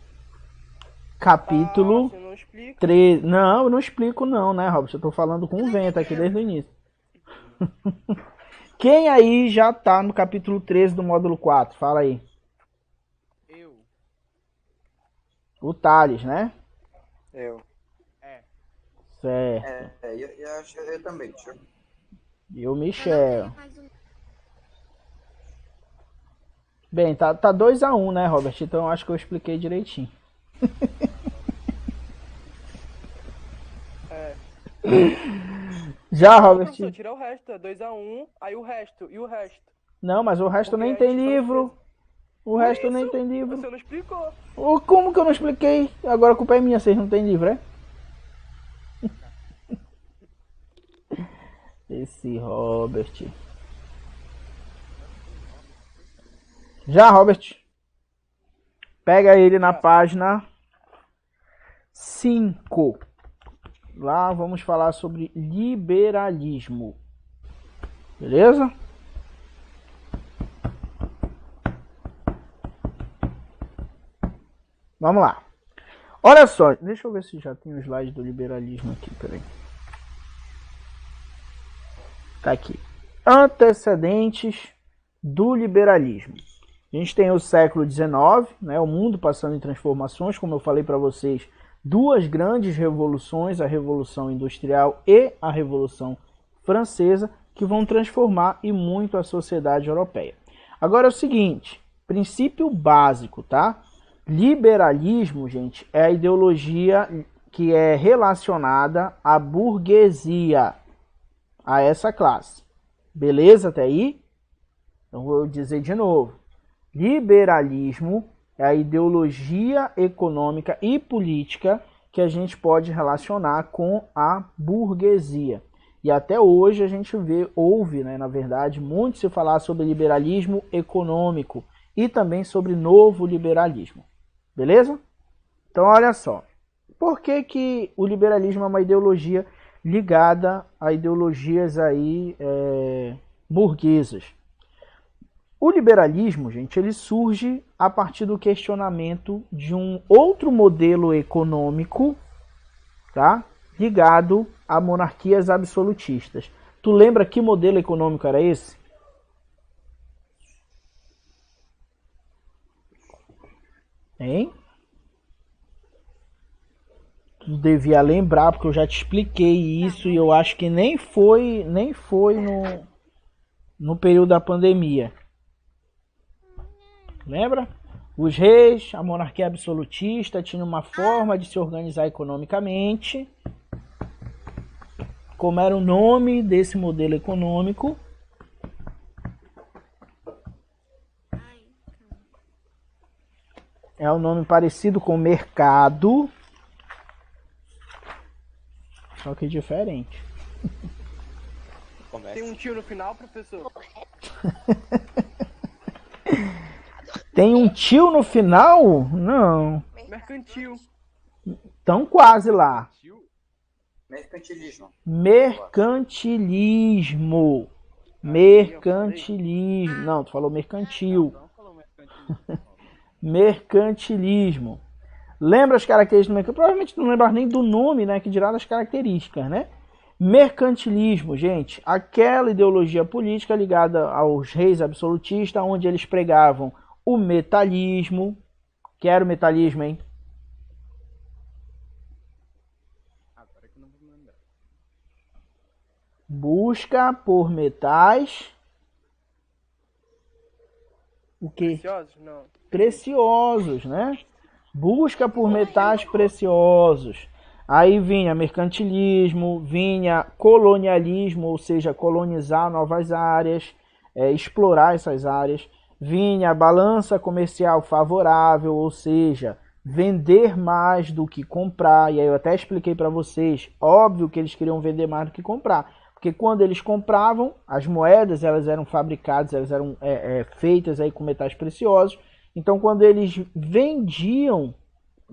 capítulo você não explica. 3. Não, eu não explico não, né, Robert? Eu tô falando com o vento aqui desde o início. Quem aí já tá no capítulo 13 do módulo 4? Fala aí. Eu. O Thales, né? Eu. Certo. Eu também, tio. E o Michel. Bem, tá 2-1, né, Robert? Então eu acho que eu expliquei direitinho. É. Já, Não, Robert? professor, tira o resto, é 2-1, aí o resto, e o resto? Não, mas o resto Porque nem a tem gente livro. O Por resto isso, nem tem livro. Você não explicou. Como que eu não expliquei? Agora a culpa é minha, vocês não tem livro, é? Esse Robert. Já, Robert. Pega ele na página 5. Lá vamos falar sobre liberalismo. Beleza? Vamos lá. Olha só, deixa eu ver se já tem o slide do liberalismo aqui, peraí. Tá aqui. Antecedentes do liberalismo. A gente tem o século XIX, né, o mundo passando em transformações, como eu falei para vocês, duas grandes revoluções, a Revolução Industrial e a Revolução Francesa, que vão transformar e muito a sociedade europeia. Agora é o seguinte, princípio básico, tá? Liberalismo, gente, é a ideologia que é relacionada à burguesia, a essa classe. Beleza até aí? Então vou dizer de novo. Liberalismo é a ideologia econômica e política que a gente pode relacionar com a burguesia. E até hoje a gente ouve, né, na verdade, muito se falar sobre liberalismo econômico e também sobre novo liberalismo. Beleza? Então olha só. Por que o liberalismo é uma ideologia ligada a ideologias aí burguesas? O liberalismo, gente, ele surge a partir do questionamento de um outro modelo econômico, tá? Ligado a monarquias absolutistas. Tu lembra que modelo econômico era esse? Hein? Tu devia lembrar, porque eu já te expliquei isso e eu acho que nem foi no período da pandemia. Lembra? Os reis, a monarquia absolutista, tinham uma forma de se organizar economicamente. Como era o nome desse modelo econômico? É um nome parecido com mercado, só que diferente. Tem um tio no final, professor? Tem um tio no final? Não. Mercantil. Tão quase lá. Mercantilismo. Mercantilismo. Mercantilismo. Não, tu falou mercantil. Não falou mercantil. Mercantilismo. Lembra as características do mercantilismo? Provavelmente não lembra nem do nome, né? Que dirá das características, né? Mercantilismo, gente, aquela ideologia política ligada aos reis absolutistas, onde eles pregavam o metalismo. Que era o metalismo, hein? Agora que eu não vou me lembrar. Busca por metais. O quê? Preciosos? Não. Preciosos, né? Busca por metais preciosos. Aí vinha mercantilismo, vinha colonialismo, ou seja, colonizar novas áreas, explorar essas áreas. Vinha balança comercial favorável, ou seja, vender mais do que comprar. E aí eu até expliquei para vocês, óbvio que eles queriam vender mais do que comprar. Porque quando eles compravam, as moedas elas eram fabricadas, elas eram feitas aí com metais preciosos. Então quando eles vendiam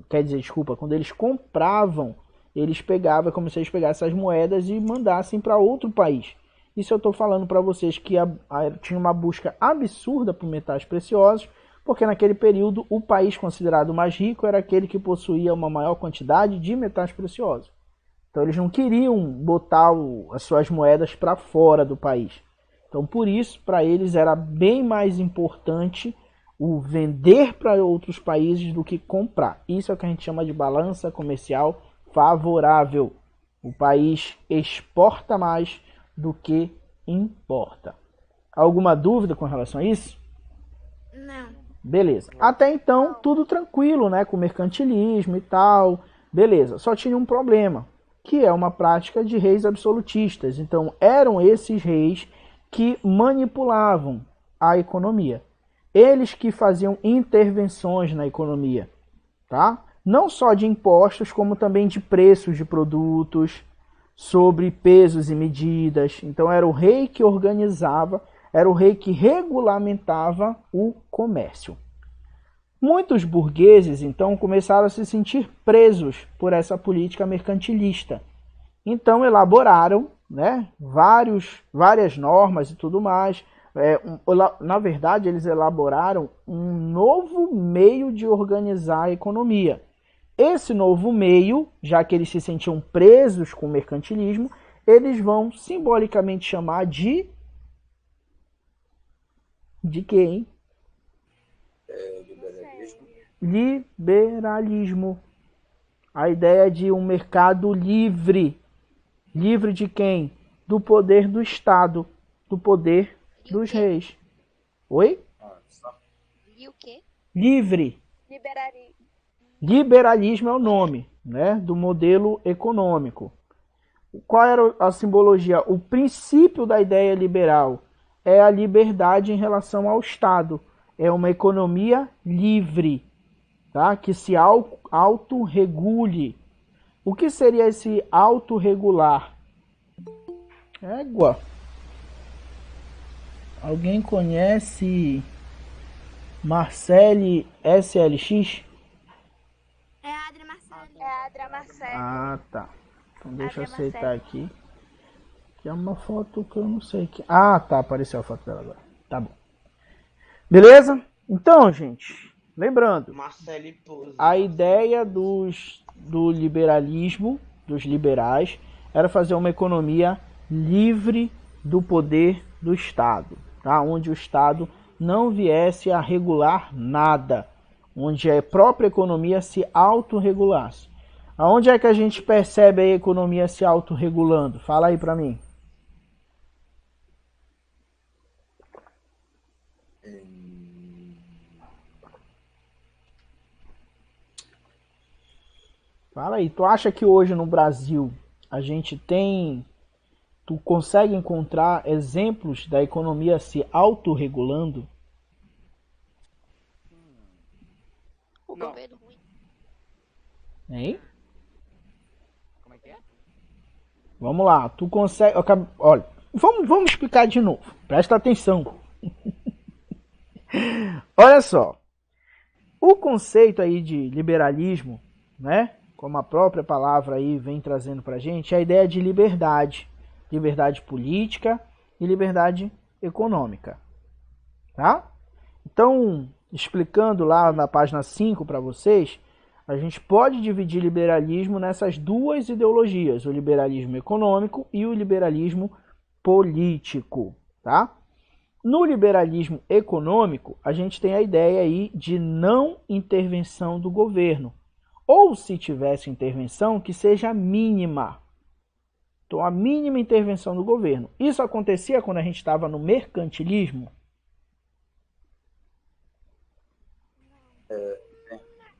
quer dizer, desculpa, quando eles compravam, eles pegavam, como se eles pegassem essas moedas e mandassem para outro país. Isso eu estou falando para vocês que tinha uma busca absurda por metais preciosos, porque naquele período o país considerado mais rico era aquele que possuía uma maior quantidade de metais preciosos. Então eles não queriam botar as suas moedas para fora do país. Então por isso, para eles era bem mais importante o vender para outros países do que comprar. Isso é o que a gente chama de balança comercial favorável. O país exporta mais do que importa. Alguma dúvida com relação a isso? Não. Beleza. Até então, tudo tranquilo, né? Com mercantilismo e tal. Beleza. Só tinha um problema, que é uma prática de reis absolutistas. Então, eram esses reis que manipulavam a economia. Eles que faziam intervenções na economia, tá? Não só de impostos, como também de preços de produtos, sobre pesos e medidas. Então era o rei que organizava, era o rei que regulamentava o comércio. Muitos burgueses, então, começaram a se sentir presos por essa política mercantilista. Então elaboraram, né, várias normas e tudo mais. Na verdade, eles elaboraram um novo meio de organizar a economia. Esse novo meio, já que eles se sentiam presos com o mercantilismo, eles vão simbolicamente chamar de quê, hein? Liberalismo. A ideia de um mercado livre. Livre de quem? Do poder do Estado, do poder dos reis. Oi? E o quê? Livre. Liberalismo é o nome, né, do modelo econômico. Qual era a simbologia? O princípio da ideia liberal é a liberdade em relação ao Estado. É uma economia livre, tá, que se autorregule. O que seria esse autorregular? Égua. Alguém conhece Marcele SLX? É a Adria Marcelo. É a Adria Marcelo. Ah, tá. Então deixa eu Adria aceitar Marcelo. aqui. Que é uma foto que eu não sei que. Ah, tá. Apareceu a foto dela agora. Tá bom. Beleza? Então, gente, lembrando, Marcele Pouso. a ideia do liberalismo, dos liberais, era fazer uma economia livre do poder do Estado, tá? Onde o Estado não viesse a regular nada, onde a própria economia se autorregulasse. Aonde é que a gente percebe a economia se autorregulando? Fala aí para mim. Fala aí, tu acha que hoje no Brasil tu consegue encontrar exemplos da economia se autorregulando? O Não. governo ruim. Hein? Como é que é? Vamos lá, tu consegue... Olha, vamos explicar de novo, presta atenção. Olha só, o conceito aí de liberalismo, né? Como a própria palavra aí vem trazendo pra gente, é a ideia de liberdade. Liberdade política e liberdade econômica. Tá? Então, explicando lá na página 5 para vocês, a gente pode dividir liberalismo nessas duas ideologias, o liberalismo econômico e o liberalismo político. Tá? No liberalismo econômico, a gente tem a ideia aí de não intervenção do governo. Ou, se tivesse intervenção, que seja mínima. Então, a mínima intervenção do governo. Isso acontecia quando a gente estava no mercantilismo?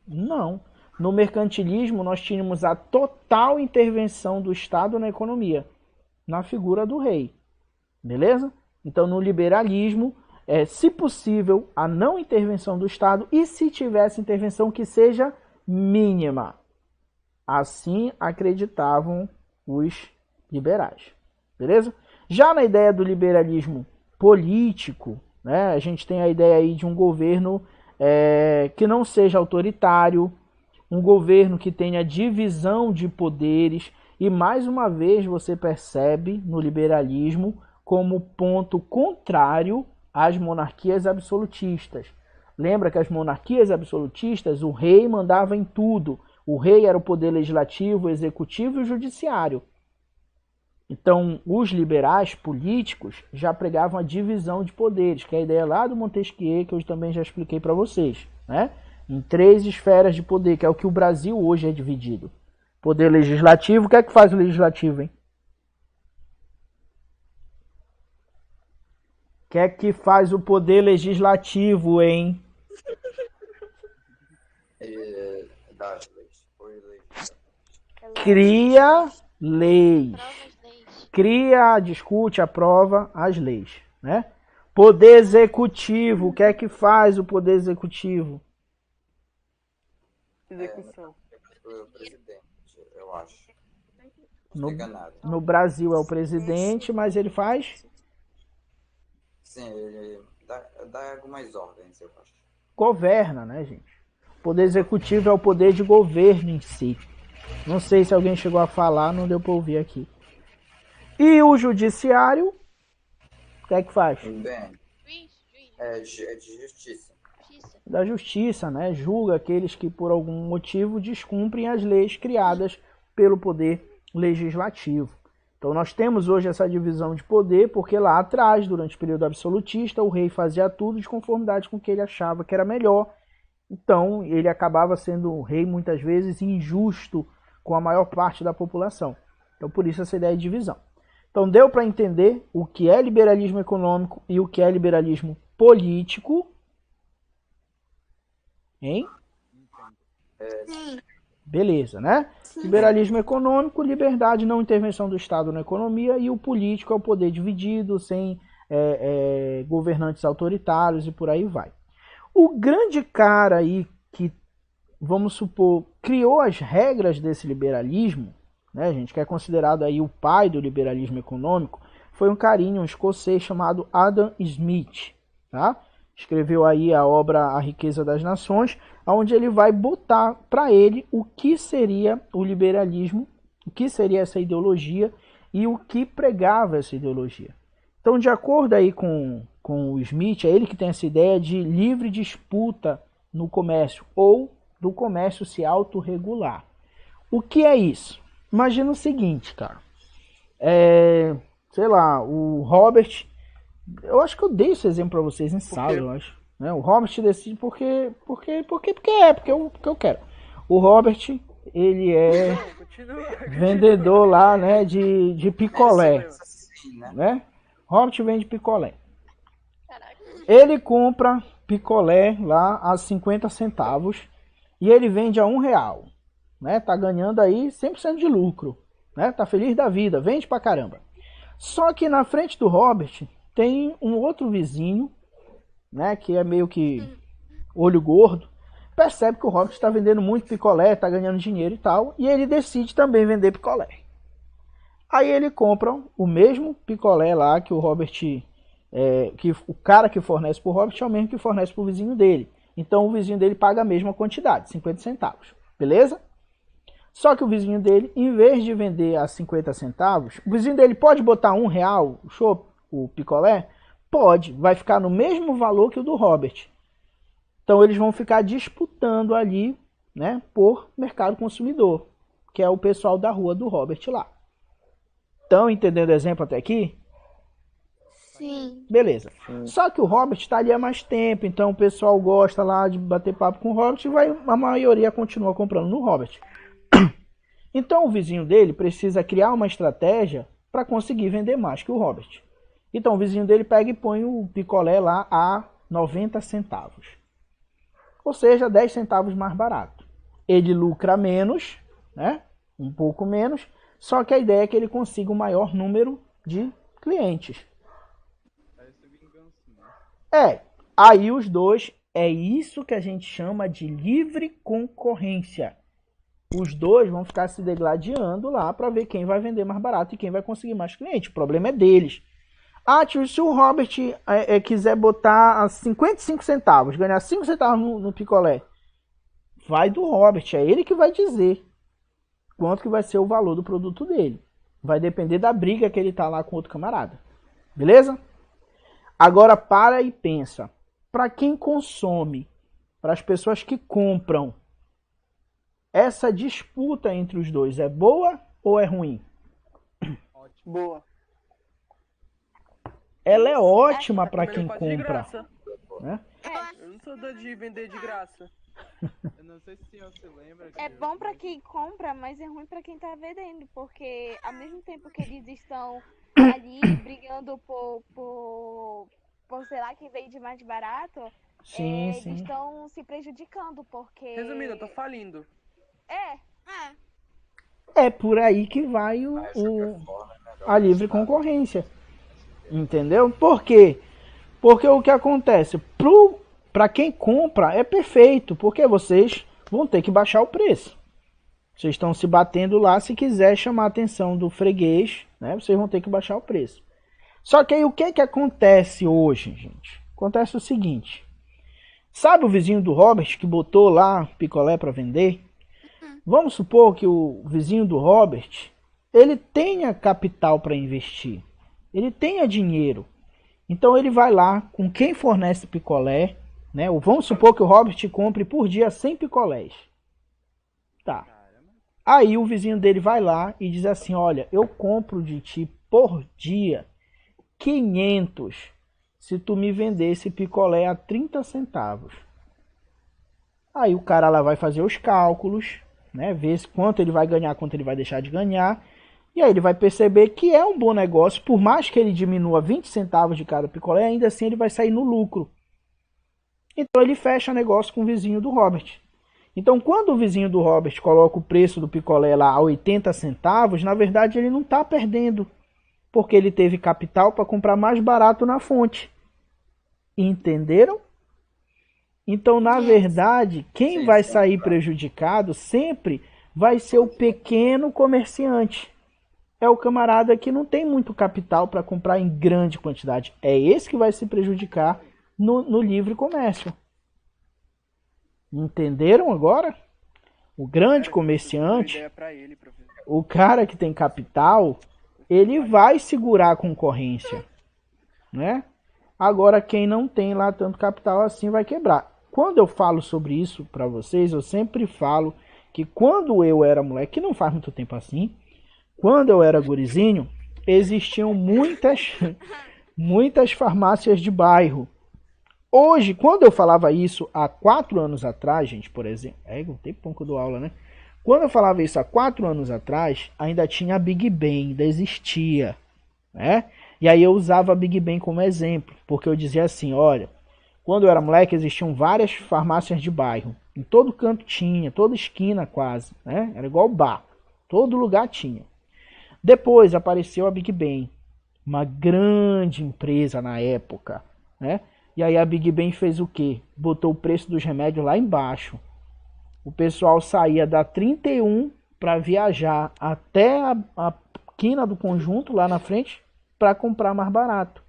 Não. No mercantilismo, nós tínhamos a total intervenção do Estado na economia, na figura do rei. Beleza? Então, no liberalismo, se possível, a não intervenção do Estado, e se tivesse intervenção, que seja mínima. Assim acreditavam os liberais. Beleza? Já na ideia do liberalismo político, né, a gente tem a ideia aí de um governo que não seja autoritário, um governo que tenha divisão de poderes, e mais uma vez você percebe no liberalismo como ponto contrário às monarquias absolutistas. Lembra que as monarquias absolutistas, o rei mandava em tudo. O rei era o poder legislativo, executivo e o judiciário. Então, os liberais políticos já pregavam a divisão de poderes, que é a ideia lá do Montesquieu, que eu também já expliquei para vocês, né? Em 3 esferas de poder, que é o que o Brasil hoje é dividido. Poder legislativo, o que é que faz o legislativo, hein? O que é que faz o poder legislativo, hein? Das leis. Foi leis. Cria leis. Prova as leis. Cria, discute, aprova as leis, né? Poder executivo, o que é que faz o poder executivo? Execução. O presidente, eu acho. No, Enganado. no Brasil é o presidente, mas ele faz Sim, ele dá algumas ordens, eu acho. governa, né, gente? O poder executivo é o poder de governo em si. Não sei se alguém chegou a falar, não deu para ouvir aqui. E o judiciário, o que é que faz? Bem, Juiz. é de justiça. Justiça. Da justiça, né? Julga aqueles que por algum motivo descumprem as leis criadas pelo poder legislativo. Então nós temos hoje essa divisão de poder, porque lá atrás, durante o período absolutista, o rei fazia tudo de conformidade com o que ele achava que era melhor. Então ele acabava sendo um rei muitas vezes injusto com a maior parte da população. Então por isso essa ideia de divisão. Então deu para entender o que é liberalismo econômico e o que é liberalismo político. Hein? Beleza, né? Liberalismo econômico, liberdade, não intervenção do Estado na economia, e o político é o poder dividido, sem governantes autoritários e por aí vai. O grande cara aí que, vamos supor, criou as regras desse liberalismo, né, gente, que é considerado aí o pai do liberalismo econômico, foi um carinha, um escocês chamado Adam Smith, tá? Escreveu aí a obra A Riqueza das Nações, onde ele vai botar para ele o que seria o liberalismo, o que seria essa ideologia e o que pregava essa ideologia. Então, de acordo aí com o Smith, é ele que tem essa ideia de livre disputa no comércio, ou do comércio se autorregular. O que é isso? Imagina o seguinte, cara. Sei lá, o Robert... Eu acho que eu dei esse exemplo para vocês em sala, eu acho. Né? O Robert decide porque eu quero. O Robert, ele é vendedor lá, né, de picolé. Né? Robert vende picolé. Ele compra picolé lá a 50 centavos e ele vende a R$1. Né? Tá ganhando aí 100% de lucro. Né? Tá feliz da vida, vende pra caramba. Só que na frente do Robert tem um outro vizinho, né, que é meio que olho gordo, percebe que o Robert está vendendo muito picolé, está ganhando dinheiro e tal, e ele decide também vender picolé. Aí ele compra o mesmo picolé lá que o Robert, que o cara que fornece para o Robert é o mesmo que fornece para o vizinho dele. Então o vizinho dele paga a mesma quantidade, 50 centavos, beleza? Só que o vizinho dele, em vez de vender a 50 centavos, o vizinho dele pode botar R$1 o picolé? Pode, vai ficar no mesmo valor que o do Robert. Então eles vão ficar disputando ali, né, por mercado consumidor, que é o pessoal da rua do Robert lá. Estão entendendo o exemplo até aqui? Sim. Beleza. Só que o Robert está ali há mais tempo, então o pessoal gosta lá de bater papo com o Robert e a maioria continua comprando no Robert. Então o vizinho dele precisa criar uma estratégia para conseguir vender mais que o Robert. Então o vizinho dele pega e põe o picolé lá a 90 centavos. Ou seja, 10 centavos mais barato. Ele lucra menos, né? Um pouco menos, só que a ideia é que ele consiga um maior número de clientes. Aí os dois, é isso que a gente chama de livre concorrência. Os dois vão ficar se degladiando lá para ver quem vai vender mais barato e quem vai conseguir mais clientes. O problema é deles. Tio, se o Robert quiser botar a 55 centavos, ganhar 5 centavos no picolé, vai do Robert, é ele que vai dizer quanto que vai ser o valor do produto dele. Vai depender da briga que ele tá lá com outro camarada. Beleza? Agora para e pensa. Para quem consome, para as pessoas que compram, essa disputa entre os dois é boa ou é ruim? Boa. Ela é ótima para Também quem não pode de compra. graça. Né? Eu não sou doido de vender de graça. Eu não sei se você lembra. É bom pra quem compra, mas é ruim pra quem tá vendendo, porque ao mesmo tempo que eles estão ali brigando por sei lá, quem vende mais barato, Sim, eles sim. estão se prejudicando, porque... Resumindo, eu tô falindo. É por aí que vai a livre concorrência. Entendeu? Por quê? Porque o que acontece? Para quem compra é perfeito, porque vocês vão ter que baixar o preço. Vocês estão se batendo lá, se quiser chamar a atenção do freguês, né? Vocês vão ter que baixar o preço. Só que aí o que acontece hoje, gente? Acontece o seguinte. Sabe o vizinho do Robert que botou lá picolé para vender? Vamos supor que o vizinho do Robert, ele tenha capital para investir. Ele tenha dinheiro. Então ele vai lá com quem fornece picolé, né? Vamos supor que o Robert compre por dia 100 picolés. Tá. Aí o vizinho dele vai lá e diz assim, olha, eu compro de ti por dia 500 se tu me vender esse picolé a 30 centavos. Aí o cara lá vai fazer os cálculos, né? Ver quanto ele vai ganhar, quanto ele vai deixar de ganhar. E aí ele vai perceber que é um bom negócio, por mais que ele diminua 20 centavos de cada picolé, ainda assim ele vai sair no lucro. Então ele fecha negócio com o vizinho do Robert. Então quando o vizinho do Robert coloca o preço do picolé lá a 80 centavos, na verdade ele não está perdendo, porque ele teve capital para comprar mais barato na fonte. Entenderam? Então, na verdade, quem vai sair prejudicado sempre vai ser o pequeno comerciante. É o camarada que não tem muito capital para comprar em grande quantidade. É esse que vai se prejudicar no livre comércio. Entenderam agora? O grande comerciante, o cara que tem capital, ele vai segurar a concorrência, né? Agora, quem não tem lá tanto capital assim vai quebrar. Quando eu falo sobre isso para vocês, eu sempre falo que quando eu era moleque, que não faz muito tempo assim, quando eu era gurizinho, existiam muitas farmácias de bairro. Hoje, quando eu falava isso há 4 anos atrás, gente, por exemplo, um tempão que eu dou aula, né? Quando eu falava isso há 4 anos atrás, ainda tinha a Big Ben, ainda existia, né? E aí eu usava a Big Ben como exemplo, porque eu dizia assim, olha, quando eu era moleque existiam várias farmácias de bairro, em todo canto tinha, toda esquina quase, né? Era igual bar, todo lugar tinha. Depois apareceu a Big Ben, uma grande empresa na época, né? E aí a Big Ben fez o quê? Botou o preço dos remédios lá embaixo. O pessoal saía da 31 para viajar até a quina do conjunto lá na frente para comprar mais barato.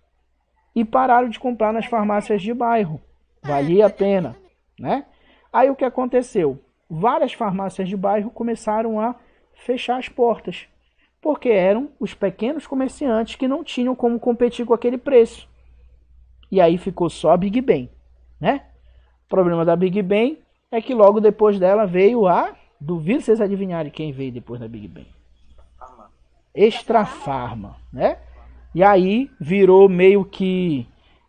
E pararam de comprar nas farmácias de bairro. Valia a pena, né? Aí o que aconteceu? Várias farmácias de bairro começaram a fechar as portas, porque eram os pequenos comerciantes que não tinham como competir com aquele preço. E aí ficou só a Big Ben, né? O problema da Big Ben é que logo depois dela veio a... Duvido vocês adivinharem quem veio depois da Big Ben. Extra Farma, né? E aí virou meio que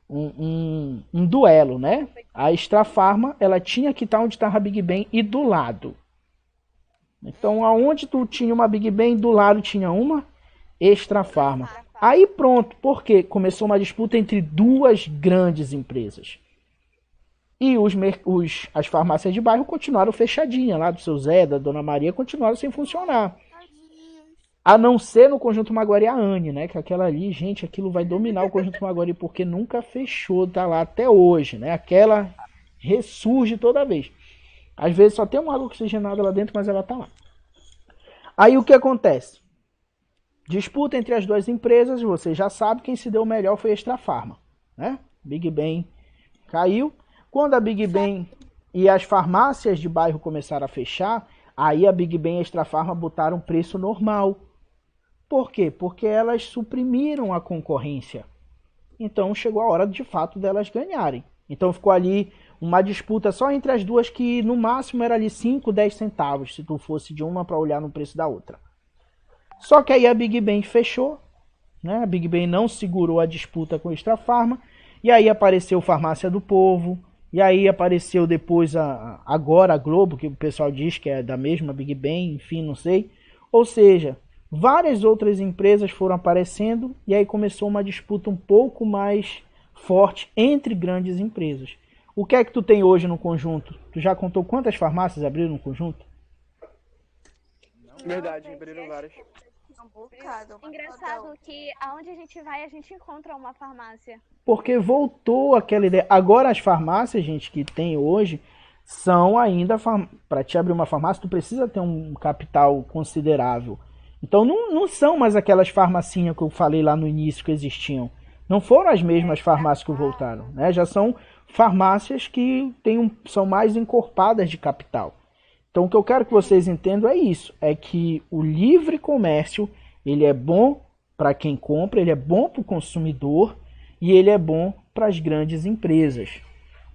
um duelo, né? A Extra Farma, ela tinha que estar onde estava a Big Ben e do lado. Então, aonde tu tinha uma Big Ben, do lado tinha uma Extra Farma. Aí pronto, porque começou uma disputa entre duas grandes empresas. E as farmácias de bairro continuaram fechadinhas lá do seu Zé, da Dona Maria, continuaram sem funcionar. A não ser no Conjunto Maguari a Anne, né? Que aquela ali, gente, aquilo vai dominar o Conjunto Maguari porque nunca fechou, tá lá até hoje, né? Aquela ressurge toda vez. Às vezes só tem uma água oxigenada lá dentro, mas ela tá lá. Aí o que acontece? Disputa entre as duas empresas, você já sabe, quem se deu melhor foi a Extra Farma, né? Big Ben caiu. Quando a Big Ben e as farmácias de bairro começaram a fechar, aí a Big Ben e a Extra Farma botaram preço normal. Por quê? Porque elas suprimiram a concorrência. Então chegou a hora de fato delas ganharem. Então ficou ali uma disputa só entre as duas que no máximo era ali 5, 10 centavos, se tu fosse de uma para olhar no preço da outra. Só que aí a Big Ben fechou, né? A Big Ben não segurou a disputa com a Extra Farma, e aí apareceu Farmácia do Povo, e aí apareceu depois agora a Globo, que o pessoal diz que é da mesma Big Ben, enfim, não sei. Ou seja, várias outras empresas foram aparecendo e aí começou uma disputa um pouco mais forte entre grandes empresas. O que é que tu tem hoje no conjunto? Tu já contou quantas farmácias abriram no conjunto? Verdade, abriram várias. Um bocado. Engraçado que aonde a gente vai, a gente encontra uma farmácia. Porque voltou aquela ideia. Agora as farmácias, gente, que tem hoje, são ainda... Para te abrir uma farmácia, tu precisa ter um capital considerável. Então não são mais aquelas farmacinhas que eu falei lá no início que existiam. Não foram as mesmas farmácias que voltaram, né? Já são farmácias que são mais encorpadas de capital. Então o que eu quero que vocês entendam é isso. É que o livre comércio, ele é bom para quem compra, ele é bom para o consumidor e ele é bom para as grandes empresas.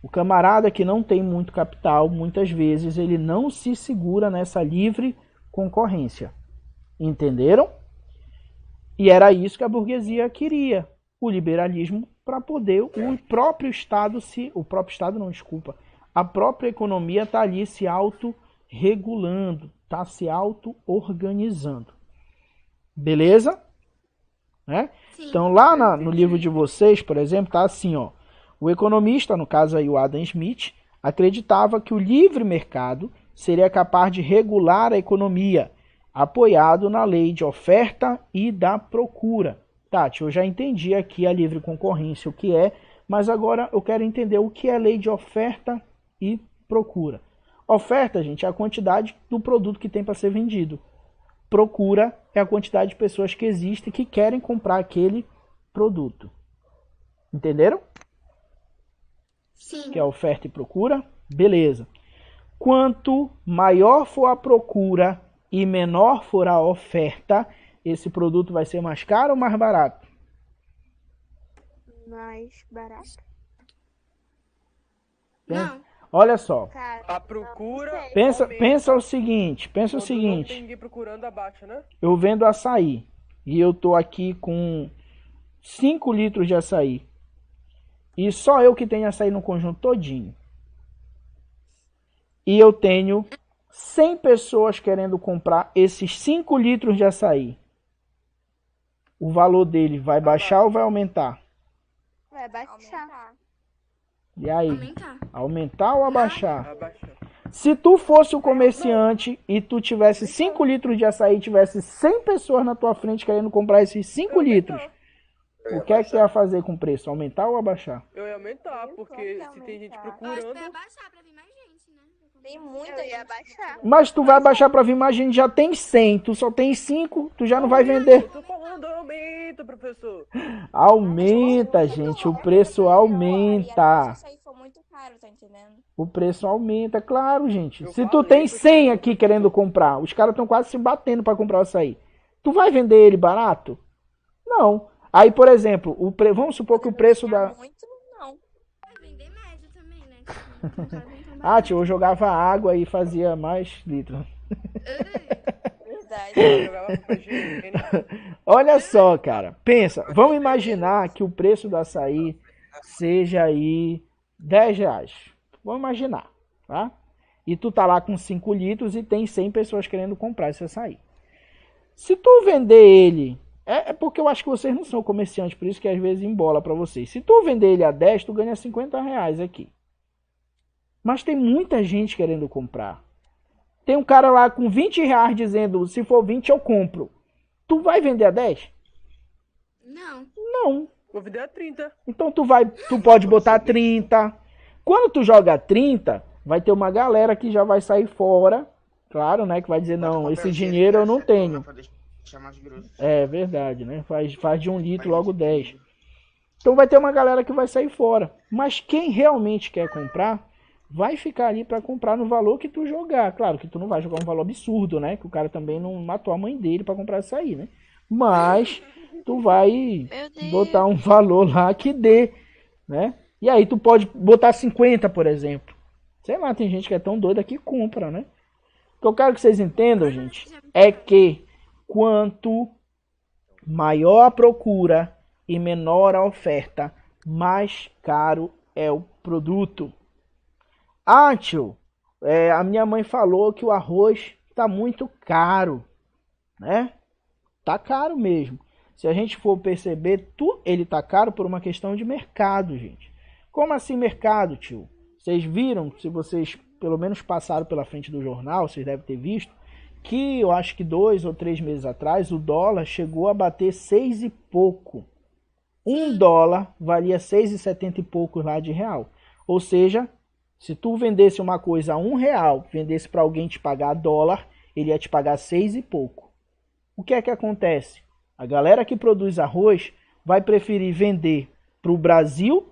O camarada que não tem muito capital, muitas vezes ele não se segura nessa livre concorrência. Entenderam? E era isso que a burguesia queria, o liberalismo, para poder a própria economia tá ali se auto-regulando, tá se auto-organizando. Beleza? Né? Então lá no livro de vocês, por exemplo, tá assim, ó. O economista, no caso aí o Adam Smith, acreditava que o livre mercado seria capaz de regular a economia, apoiado na lei de oferta e da procura. Tati, eu já entendi aqui a livre concorrência, o que é, mas agora eu quero entender o que é lei de oferta e procura. Oferta, gente, é a quantidade do produto que tem para ser vendido. Procura é a quantidade de pessoas que existem que querem comprar aquele produto. Entenderam? Sim. Que é oferta e procura? Beleza. Quanto maior for a procura e menor for a oferta, esse produto vai ser mais caro ou mais barato? Mais barato. Não. Olha só. Cara, A procura. Pensa o seguinte, Quando não tem ninguém procurando, abaixa, né? eu vendo açaí e eu tô aqui com 5 litros de açaí. E só eu que tenho açaí no conjunto todinho. E eu tenho 100 pessoas querendo comprar esses 5 litros de açaí. O valor dele vai baixar ou vai aumentar? vai baixar. E aí? Aumentar. Aumentar ou abaixar? Abaixa. Se tu fosse o comerciante e tu tivesse 5 litros de açaí e tivesse 100 pessoas na tua frente querendo comprar esses 5 litros, o que é que você ia fazer com o preço? Aumentar ou abaixar? Eu ia aumentar, porque se tem gente Eu acho que procurando. vai abaixar pra vir mais gente, né? Tem muita Eu ia gente. baixar. Mas tu vai baixar pra vir mais gente, já tem 100, tu só tem 5, tu já não vai vender. Eu tô falando, aumenta, professor. Aumenta, gente, o preço aumenta. Se isso aí for muito caro, tá entendendo? O preço aumenta, claro, gente. Eu Se tu falei, tem porque 100 eu- aqui querendo comprar, os caras estão quase se batendo pra comprar o açaí. Tu vai vender ele barato? Não. Aí, por exemplo, vamos supor que o preço da... Muito, não. Vai vender médio também, né? Tipo, não vai vender tão Ah, barato. tio, eu jogava água e fazia mais litros. Verdade. Eu jogava papel higiênico. Olha só, cara. Pensa, vamos imaginar que o preço do açaí seja aí 10 reais. Vamos imaginar, tá? E tu tá lá com 5 litros e tem 100 pessoas querendo comprar esse açaí. Se tu vender ele... É porque eu acho que vocês não são comerciantes, por isso que às vezes embola pra vocês. Se tu vender ele a 10, tu ganha 50 reais aqui. Mas tem muita gente querendo comprar. Tem um cara lá com 20 reais dizendo, se for 20 eu compro. Tu vai vender a 10? Não. Não. Vou vender a 30. Então tu pode botar 30. Quando tu joga 30, vai ter uma galera que já vai sair fora. Claro, né? Que vai dizer, não, esse dinheiro eu não tenho. É verdade, né? Faz de 1 litro logo 10. Então vai ter uma galera que vai sair fora. Mas quem realmente quer comprar, vai ficar ali para comprar no valor que tu jogar. Claro que tu não vai jogar um valor absurdo, né? Que o cara também não matou a mãe dele para comprar isso aí, né? Mas tu vai botar um valor lá que dê, né? E aí tu pode botar 50, por exemplo. Sei lá, tem gente que é tão doida que compra, né? O que eu quero que vocês entendam, gente, é que quanto maior a procura e menor a oferta, mais caro é o produto. Ah, tio, a minha mãe falou que o arroz tá muito caro, né? Tá caro mesmo. Se a gente for perceber, ele tá caro por uma questão de mercado, gente. Como assim mercado, tio? Vocês viram, se vocês pelo menos passaram pela frente do jornal, vocês devem ter visto, que eu acho que 2 ou 3 meses atrás o dólar chegou a bater 6 e pouco. $1 valia 6,70 e pouco lá de real. Ou seja, se tu vendesse uma coisa a R$1, vendesse para alguém te pagar dólar, ele ia te pagar 6 e pouco. O que é que acontece? A galera que produz arroz vai preferir vender para o Brasil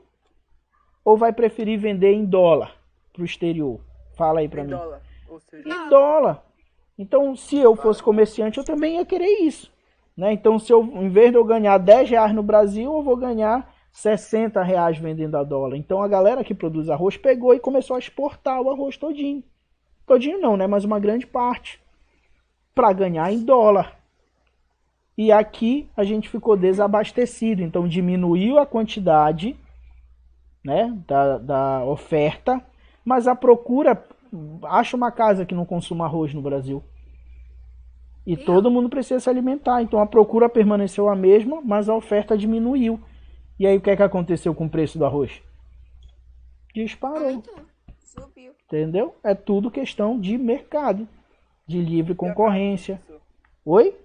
ou vai preferir vender em dólar para o exterior? Fala aí para mim. Dólar, ou seja, Em dólar. Então, se eu fosse comerciante, eu também ia querer isso, né? Então, se eu, em vez de eu ganhar R$10 no Brasil, eu vou ganhar R$60 vendendo a dólar. Então, a galera que produz arroz pegou e começou a exportar o arroz todinho. Todinho não, né? Mas uma grande parte. Para ganhar em dólar. E aqui a gente ficou desabastecido. Então, diminuiu a quantidade, né, da oferta, mas a procura. Acha uma casa que não consuma arroz no Brasil. E todo mundo precisa se alimentar. Então a procura permaneceu a mesma, mas a oferta diminuiu. E aí o que é que aconteceu com o preço do arroz? Disparou. Subiu. Entendeu? É tudo questão de mercado. De livre concorrência. Oi?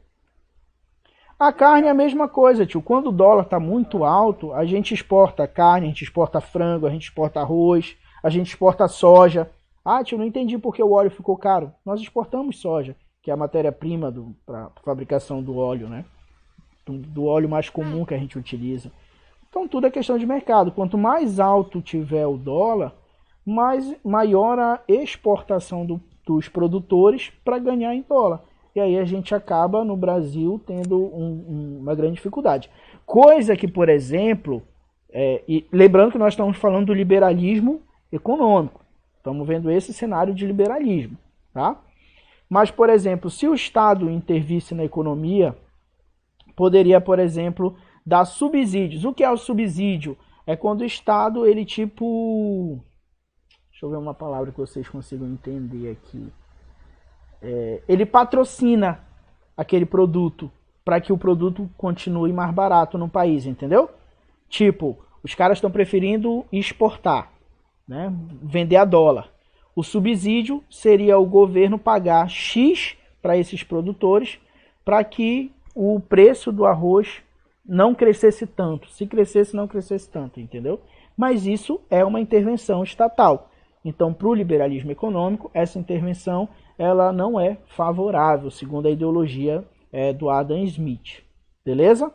A carne é a mesma coisa, tio. Quando o dólar está muito alto, a gente exporta carne, a gente exporta frango, a gente exporta arroz, a gente exporta soja. Ah, tio, não entendi porque o óleo ficou caro. Nós exportamos soja, que é a matéria-prima para a fabricação do óleo, né? Do óleo mais comum que a gente utiliza. Então tudo é questão de mercado. Quanto mais alto tiver o dólar, maior a exportação dos produtores para ganhar em dólar. E aí a gente acaba no Brasil tendo uma grande dificuldade. Coisa que, por exemplo, e lembrando que nós estamos falando do liberalismo econômico. Estamos vendo esse cenário de liberalismo, tá? Mas, por exemplo, se o Estado intervisse na economia, poderia, por exemplo, dar subsídios. O que é o subsídio? É quando o Estado, ele tipo... Deixa eu ver uma palavra que vocês consigam entender aqui. Ele patrocina aquele produto para que o produto continue mais barato no país, entendeu? Tipo, os caras estão preferindo exportar, né? Vender a dólar. O subsídio seria o governo pagar X para esses produtores para que o preço do arroz não crescesse tanto. Se crescesse, não crescesse tanto, entendeu? Mas isso é uma intervenção estatal. Então, para o liberalismo econômico, essa intervenção ela não é favorável, segundo a ideologia do Adam Smith. Beleza?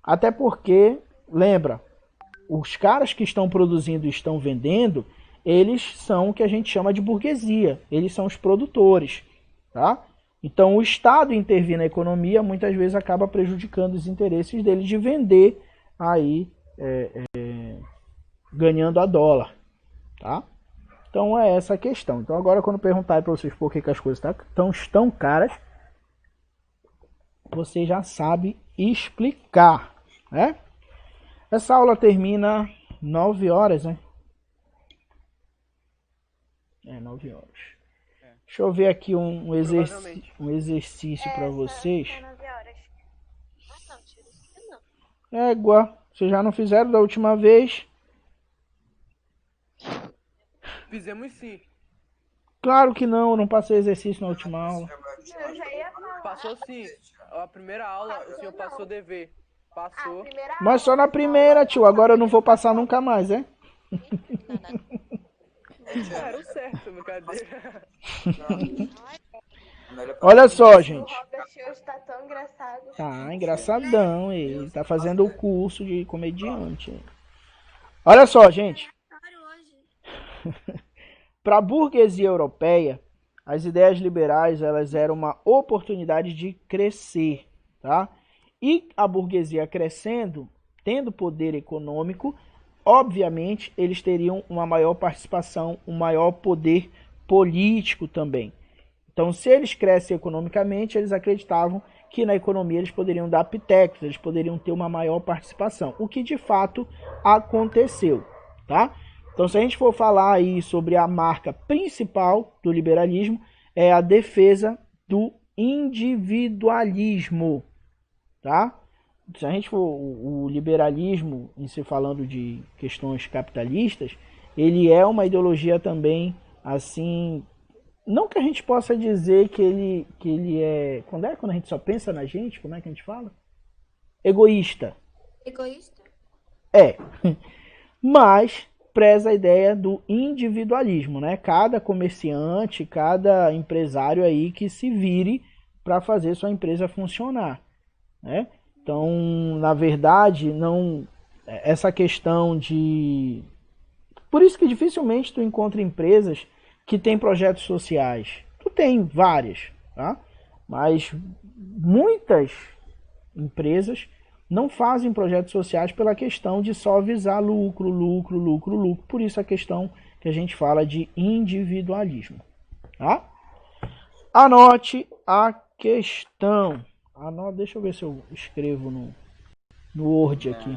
Até porque, lembra, os caras que estão produzindo e estão vendendo, eles são o que a gente chama de burguesia. Eles são os produtores. Tá? Então, o Estado intervir na economia muitas vezes acaba prejudicando os interesses deles de vender aí, ganhando a dólar. Tá? Então é essa a questão. Então agora quando perguntar para vocês por que as coisas estão tão caras, você já sabe explicar, né? Essa aula termina 9 horas, né? 9 horas. Deixa eu ver aqui um exercício para vocês. Égua, vocês já não fizeram da última vez? Fizemos sim. Claro que não, eu não passei exercício na última aula. Eu já ia falar. Passou sim. A primeira aula o senhor passou dever. Passou. Mas só na primeira, tio. Agora eu não vou passar nunca mais, é? Era o certo, brincadeira. Olha só, gente. O Robert hoje tá tão engraçado. Tá engraçadão, ele tá fazendo o curso de comediante. Olha só, gente. Para a burguesia europeia, as ideias liberais elas eram uma oportunidade de crescer, tá? E a burguesia crescendo, tendo poder econômico, obviamente eles teriam uma maior participação, um maior poder político também. Então, se eles crescem economicamente, eles acreditavam que na economia eles poderiam dar pitecos, eles poderiam ter uma maior participação, o que de fato aconteceu, tá? Então, se a gente for falar aí sobre a marca principal do liberalismo, é a defesa do individualismo, tá? Se a gente for o liberalismo, em se falando de questões capitalistas, ele é uma ideologia também, assim, não que a gente possa dizer que ele é... Quando a gente só pensa na gente, como é que a gente fala? Egoísta. Egoísta? É. Mas preza a ideia do individualismo, né? Cada comerciante, cada empresário aí que se vire para fazer sua empresa funcionar, né? Então, na verdade, não essa questão de... Por isso que dificilmente tu encontra empresas que têm projetos sociais. Tu tem várias, tá? Mas muitas empresas não fazem projetos sociais pela questão de só visar lucro, lucro, lucro, lucro. Por isso a questão que a gente fala de individualismo, tá? Anote a questão. Deixa eu ver se eu escrevo no Word aqui.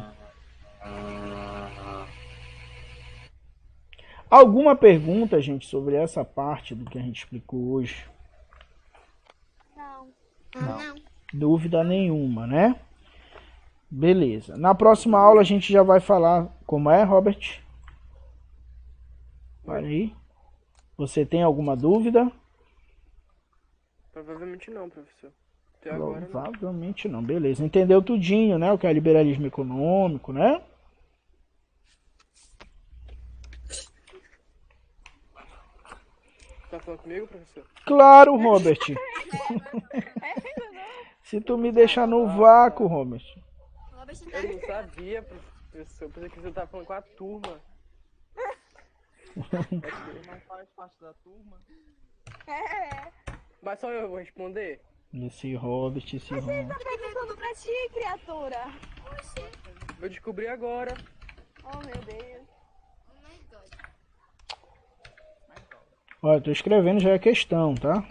Alguma pergunta, gente, sobre essa parte do que a gente explicou hoje? Não. Dúvida nenhuma, né? Beleza. Na próxima aula a gente já vai falar como é, Robert? Olha aí. Você tem alguma dúvida? Provavelmente não, professor. Até agora não. Provavelmente não. Beleza. Entendeu tudinho, né? O que é liberalismo econômico, né? Tá falando comigo, professor? Claro, Robert. Se tu me deixar no vácuo, Robert. Eu não sabia, professor. Pensei que você tava falando com a turma. Não faz parte da turma. Mas só eu vou responder? Esse Robert, esse Robert. Tá perguntando pra ti, criatura. Eu descobri agora. Oh, meu Deus. Olha, eu tô escrevendo já a questão, tá?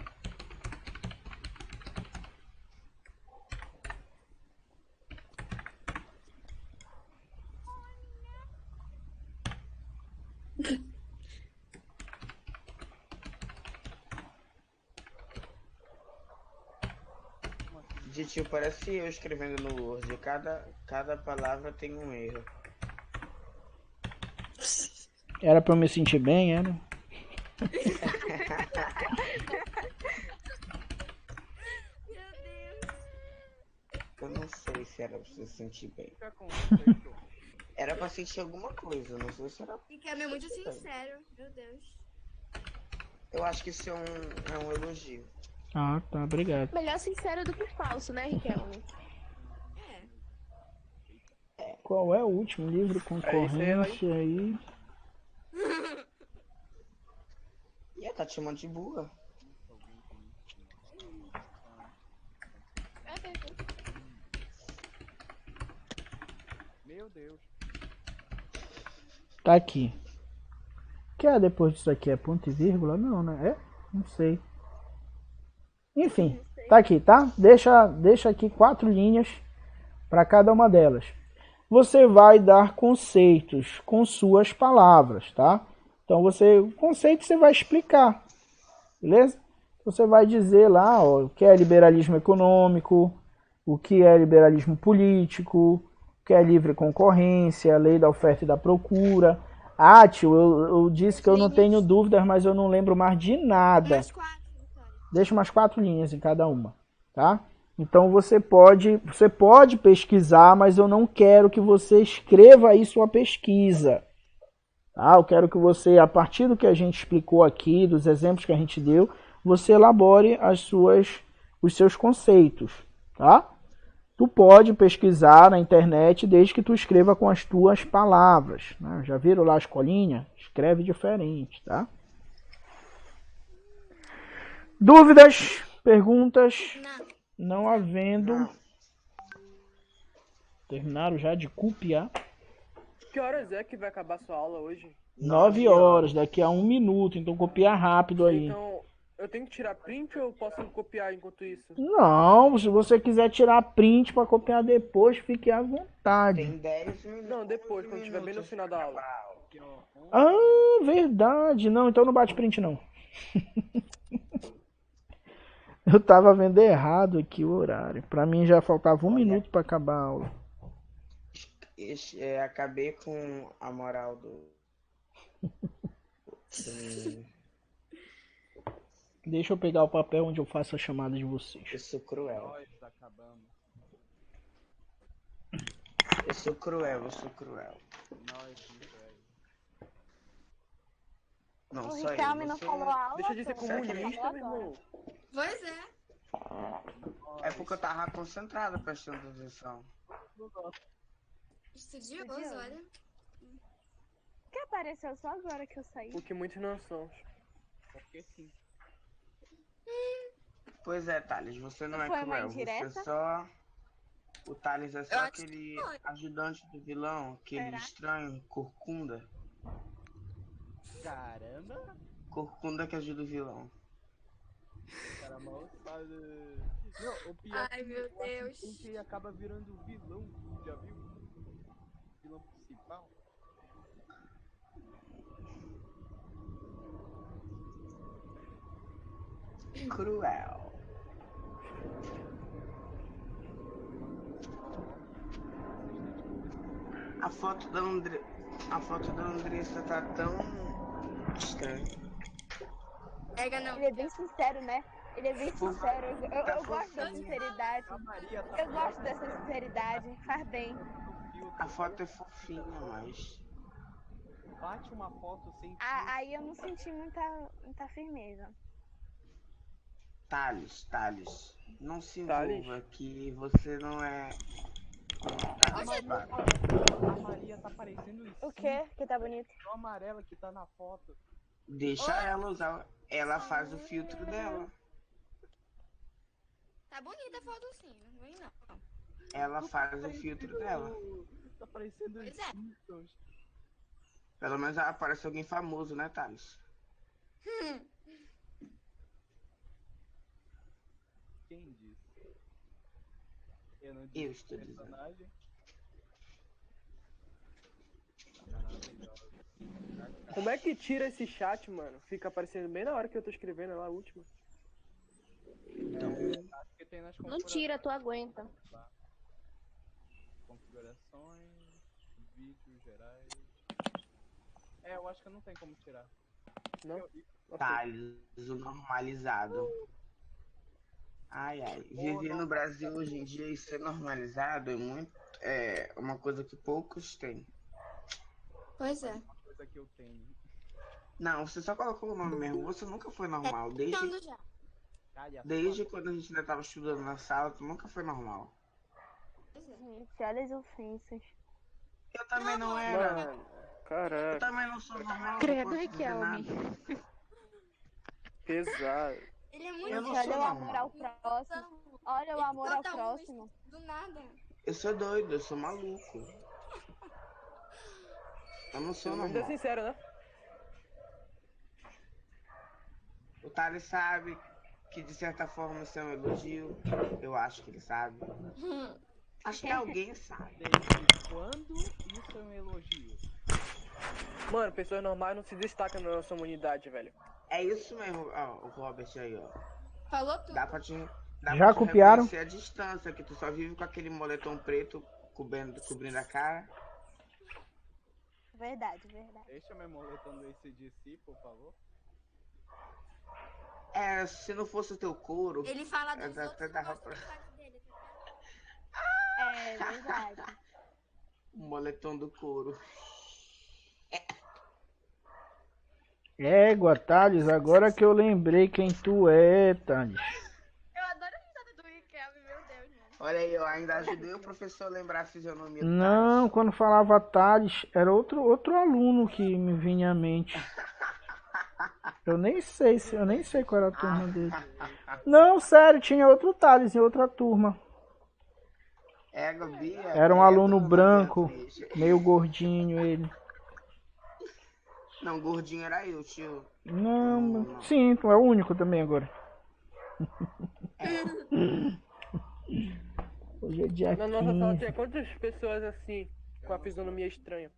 Tio, parece eu escrevendo no Word. Cada palavra tem um erro. Era pra eu me sentir bem, era? Eu não sei se era pra você sentir bem. Era pra sentir alguma coisa, não sei se era. E que é muito sincero, meu Deus. Eu acho que isso é um elogio. Ah, tá, obrigado. Melhor sincero do que falso, né, Riquelme? Qual é o último livro concorrente aí? E tá te chamando de burra. Meu Deus. Tá aqui. O que é depois disso aqui? É ponto e vírgula? Não, né? É? Não sei. Enfim, tá aqui, tá? Deixa aqui 4 linhas para cada uma delas. Você vai dar conceitos com suas palavras, tá? Então o conceito você vai explicar, beleza? Você vai dizer lá, ó, o que é liberalismo econômico, o que é liberalismo político, o que é livre concorrência, lei da oferta e da procura. Ah, tio, eu disse que eu não tenho dúvidas, mas eu não lembro mais de nada. Deixa umas 4 linhas em cada uma, tá? Então você pode pesquisar, mas eu não quero que você escreva aí sua pesquisa. Tá? Eu quero que você, a partir do que a gente explicou aqui, dos exemplos que a gente deu, você elabore os seus conceitos, tá? Tu pode pesquisar na internet desde que tu escreva com as tuas palavras, né? Já viram lá a escolinha? Escreve diferente, tá? Dúvidas? Perguntas? Não. Não havendo. Não. Terminaram já de copiar? Que horas é que vai acabar sua aula hoje? 9 horas, daqui a 1 minuto. Então copia rápido aí. Então, eu tenho que tirar print ou eu posso copiar enquanto isso? Não, se você quiser tirar print para copiar depois, fique à vontade. Tem 10 minutos. Não, depois, quando estiver bem no final da aula. Ah, verdade. Não, então não bate print não. Eu tava vendo errado aqui o horário. Pra mim já faltava 1 minuto pra acabar a aula. Acabei com a moral do... Deixa eu pegar o papel onde eu faço a chamada de vocês. Eu sou cruel. Nós acabamos. Eu sou cruel, eu sou cruel. Nós, velho. Não, O só Ricardo eu. não Você... falou a aula. Deixa de ser pô. comunista, meu irmão. Pois é. É porque eu tava concentrado prestando atenção. Estudioso, olha. Que apareceu só agora que eu saí. O que muitos não são. Porque sim. Pois é, Thales, você não Não é foi uma cruel, você é indireta? só... O Thales é só Eu acho aquele que foi. ajudante do vilão, aquele Será? estranho, Corcunda. Caramba. Corcunda que ajuda o vilão. Cara, mal sabe. Não, o pior Ai, que meu eu acho Deus. que ele acaba virando vilão, já viu? Vilão principal. Cruel. A foto da Andressa tá tão estranha. Pega não. Ele é bem sincero, né? Ele é bem sincero. Eu Tá gosto da fofinho. sinceridade. A Maria tá Eu gosto dessa sinceridade. Faz bem. A foto é fofinha, mas... Bate uma foto sem Aí eu não senti muita firmeza. Thales, não se Thales? envolva que você não é... A Maria tá parecendo isso. O quê? Que tá bonito? O amarela que tá na foto. Deixa ela usar, ela faz o filtro dela. Tá bonita a foto sim, não vem não. Ela faz o filtro dela. Tá parecendo Pois é. Simpsons. Pelo menos aparece alguém famoso, né, Thales? Quem disse? Eu não Eu disse estou dizendo. personagem. Como é que tira esse chat, mano? Fica aparecendo bem na hora que eu tô escrevendo lá, a última. Acho que tem nas Não tira, tu aguenta. configurações, vídeos gerais. Eu acho que não tem como tirar. Não? Thales, o normalizado. Ai, viver no Brasil hoje em dia e ser normalizado é uma coisa que poucos têm. Pois é. Uma coisa que eu tenho. Não, você só colocou o nome mesmo. Você nunca foi normal. Tentando já. Desde quando a gente ainda tava estudando na sala, tu nunca foi normal. Pois é. Gente, olha as ofensas. Eu também não era. Mano, Eu caraca, também não sou normal. Credo, não posso dizer Riquelme. nada. pesado. Ele é muito Eu não Gente, sou olha o amor ao normal. próximo. Olha o amor ao Cada um próximo. Do nada. Eu sou doido, eu sou maluco. Eu não sou Ainda normal. sincero, né? O Thales sabe que de certa forma isso é um elogio. Eu acho que ele sabe. Acho que alguém sabe. Desde quando isso é um elogio? Mano, pessoas normais não se destacam na nossa humanidade, velho. É isso mesmo, ó, o Robert aí, ó. Falou tudo. Dá pra te Já copiaram? reconhecer a distância, que tu só vive com aquele moletom preto cobrindo a cara. Verdade, verdade. Deixa meu moletom do ACDC, por favor. É, se não fosse o teu couro, Ele fala dos até outros dava negócios pra... do dele, tá? É verdade. o moletom do couro. Égua, Thales, agora que eu lembrei quem tu é, Thales. Eu adoro a risada do Riquelme, meu Deus, mano. Olha aí, eu ainda ajudei o professor a lembrar a fisionomia do Não, Thales. quando falava Thales, era outro aluno que me vinha à mente. Eu nem sei qual era a turma dele. Não, sério, tinha outro Thales em outra turma. Bia. Era um aluno branco, meio gordinho ele. Não, gordinho era eu, tio. Não, sim, tu é o único também agora. Hoje é dia Na nossa sala 15. tinha quantas pessoas assim, com a fisionomia estranha?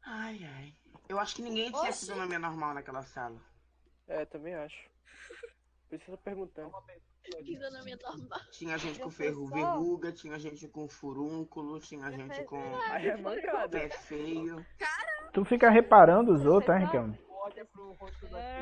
Ai. Eu acho que ninguém tinha fisionomia normal naquela sala. É, também acho. Por isso eu tô perguntando. Fisionomia normal. Tinha gente com verruga, tinha gente com furúnculo, tinha gente com Aí é mancada. pé feio. Tu fica reparando os outros, hein, Riquelme?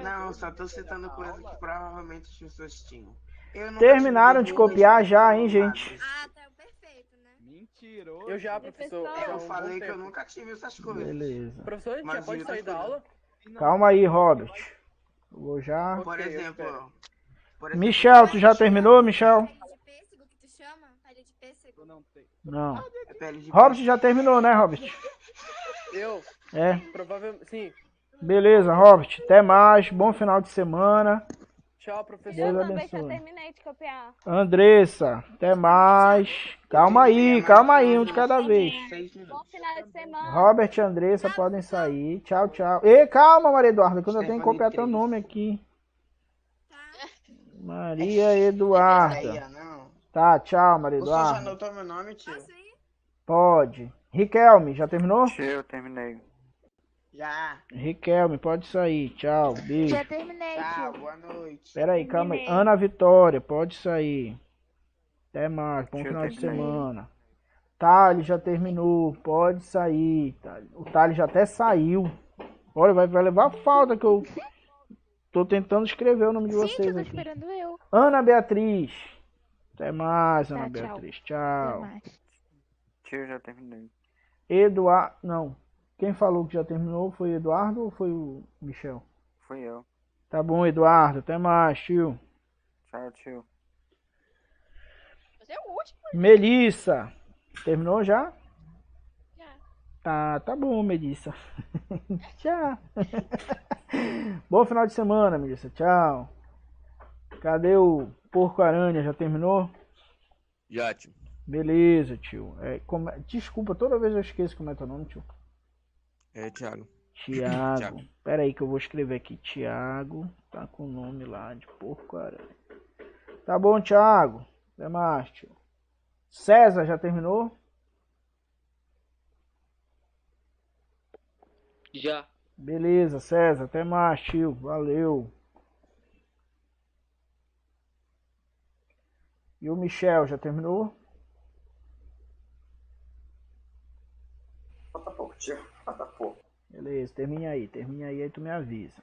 Não, só tô citando coisas que provavelmente as pessoas tinham. Eu nunca Terminaram tive de verrugas copiar que já, foram hein, gente? magras. Ah, tá perfeito, né? Mentiroso. Eu já, professor. Professor. já há Eu um bom falei que eu tempo. nunca tive essas coisas. Beleza. Professor, a gente já Mas pode eu sair da fui. aula? Calma aí, Robert. Eu vou já. Por Ok, eu exemplo, Michel, tu já terminou, Michel? Pele de pêssego que tu chama? Pele de pêssego? Eu não tenho. Não. É pele de Robert já terminou, né, Robert? Eu, É. provavelmente, sim. Beleza, Robert. Até mais. Bom final de semana. Tchau, professor. Deus Eu também já abençoe. terminei de copiar. Andressa, até mais. Calma aí, um de cada vez. 6 Bom minutos. final de semana. Robert e Andressa podem sair. Tchau, tchau. Ei, calma, Maria Eduarda, que eu ainda tenho que copiar teu Stephanie, nome aqui. Tá. Maria Eduarda. Aí, não. Tá, tchau, Maria Você já Eduarda. anotou meu nome, tio? Posso ir? Pode. Riquelme, já terminou? Eu terminei. Já. Riquelme, pode sair. Tchau, beijo. Já terminei, Tchau, tio. boa noite. Pera aí, calma aí. Terminei. Ana Vitória, pode sair. Até mais, bom Eu final de terminei. semana. Thales já terminou, pode sair. Thales. O Thales já até saiu. Olha, vai levar falta que eu tô tentando escrever o nome de Sim, tio, vocês tô aqui. esperando eu. Ana Beatriz. Até mais, Ana Tá, tchau. Beatriz. Até Tchau. mais. Eu já terminei. Eduardo. Não. Quem falou que já terminou foi o Eduardo ou foi o Michel? Fui eu. Tá bom, Eduardo. Até mais, tio. Tchau, tio. Você é o último. Melissa. Terminou já? Já. Tá bom, Melissa. Tchau. Bom final de semana, Melissa. Tchau. Cadê o Porco Aranha? Já terminou? Já, tio. Beleza, tio. Desculpa, toda vez eu esqueço como é teu nome, tio. É, Thiago. Tiago. Thiago. Pera aí que eu vou escrever aqui. Tiago. Tá com o nome lá de Porco Aranha. Tá bom, Tiago. Até mais, tio. César, já terminou? Já. Beleza, César. Até mais, tio. Valeu. E o Michel, já terminou? Falta pouco, tio. Falta pouco. Beleza, termine aí, tu me avisa.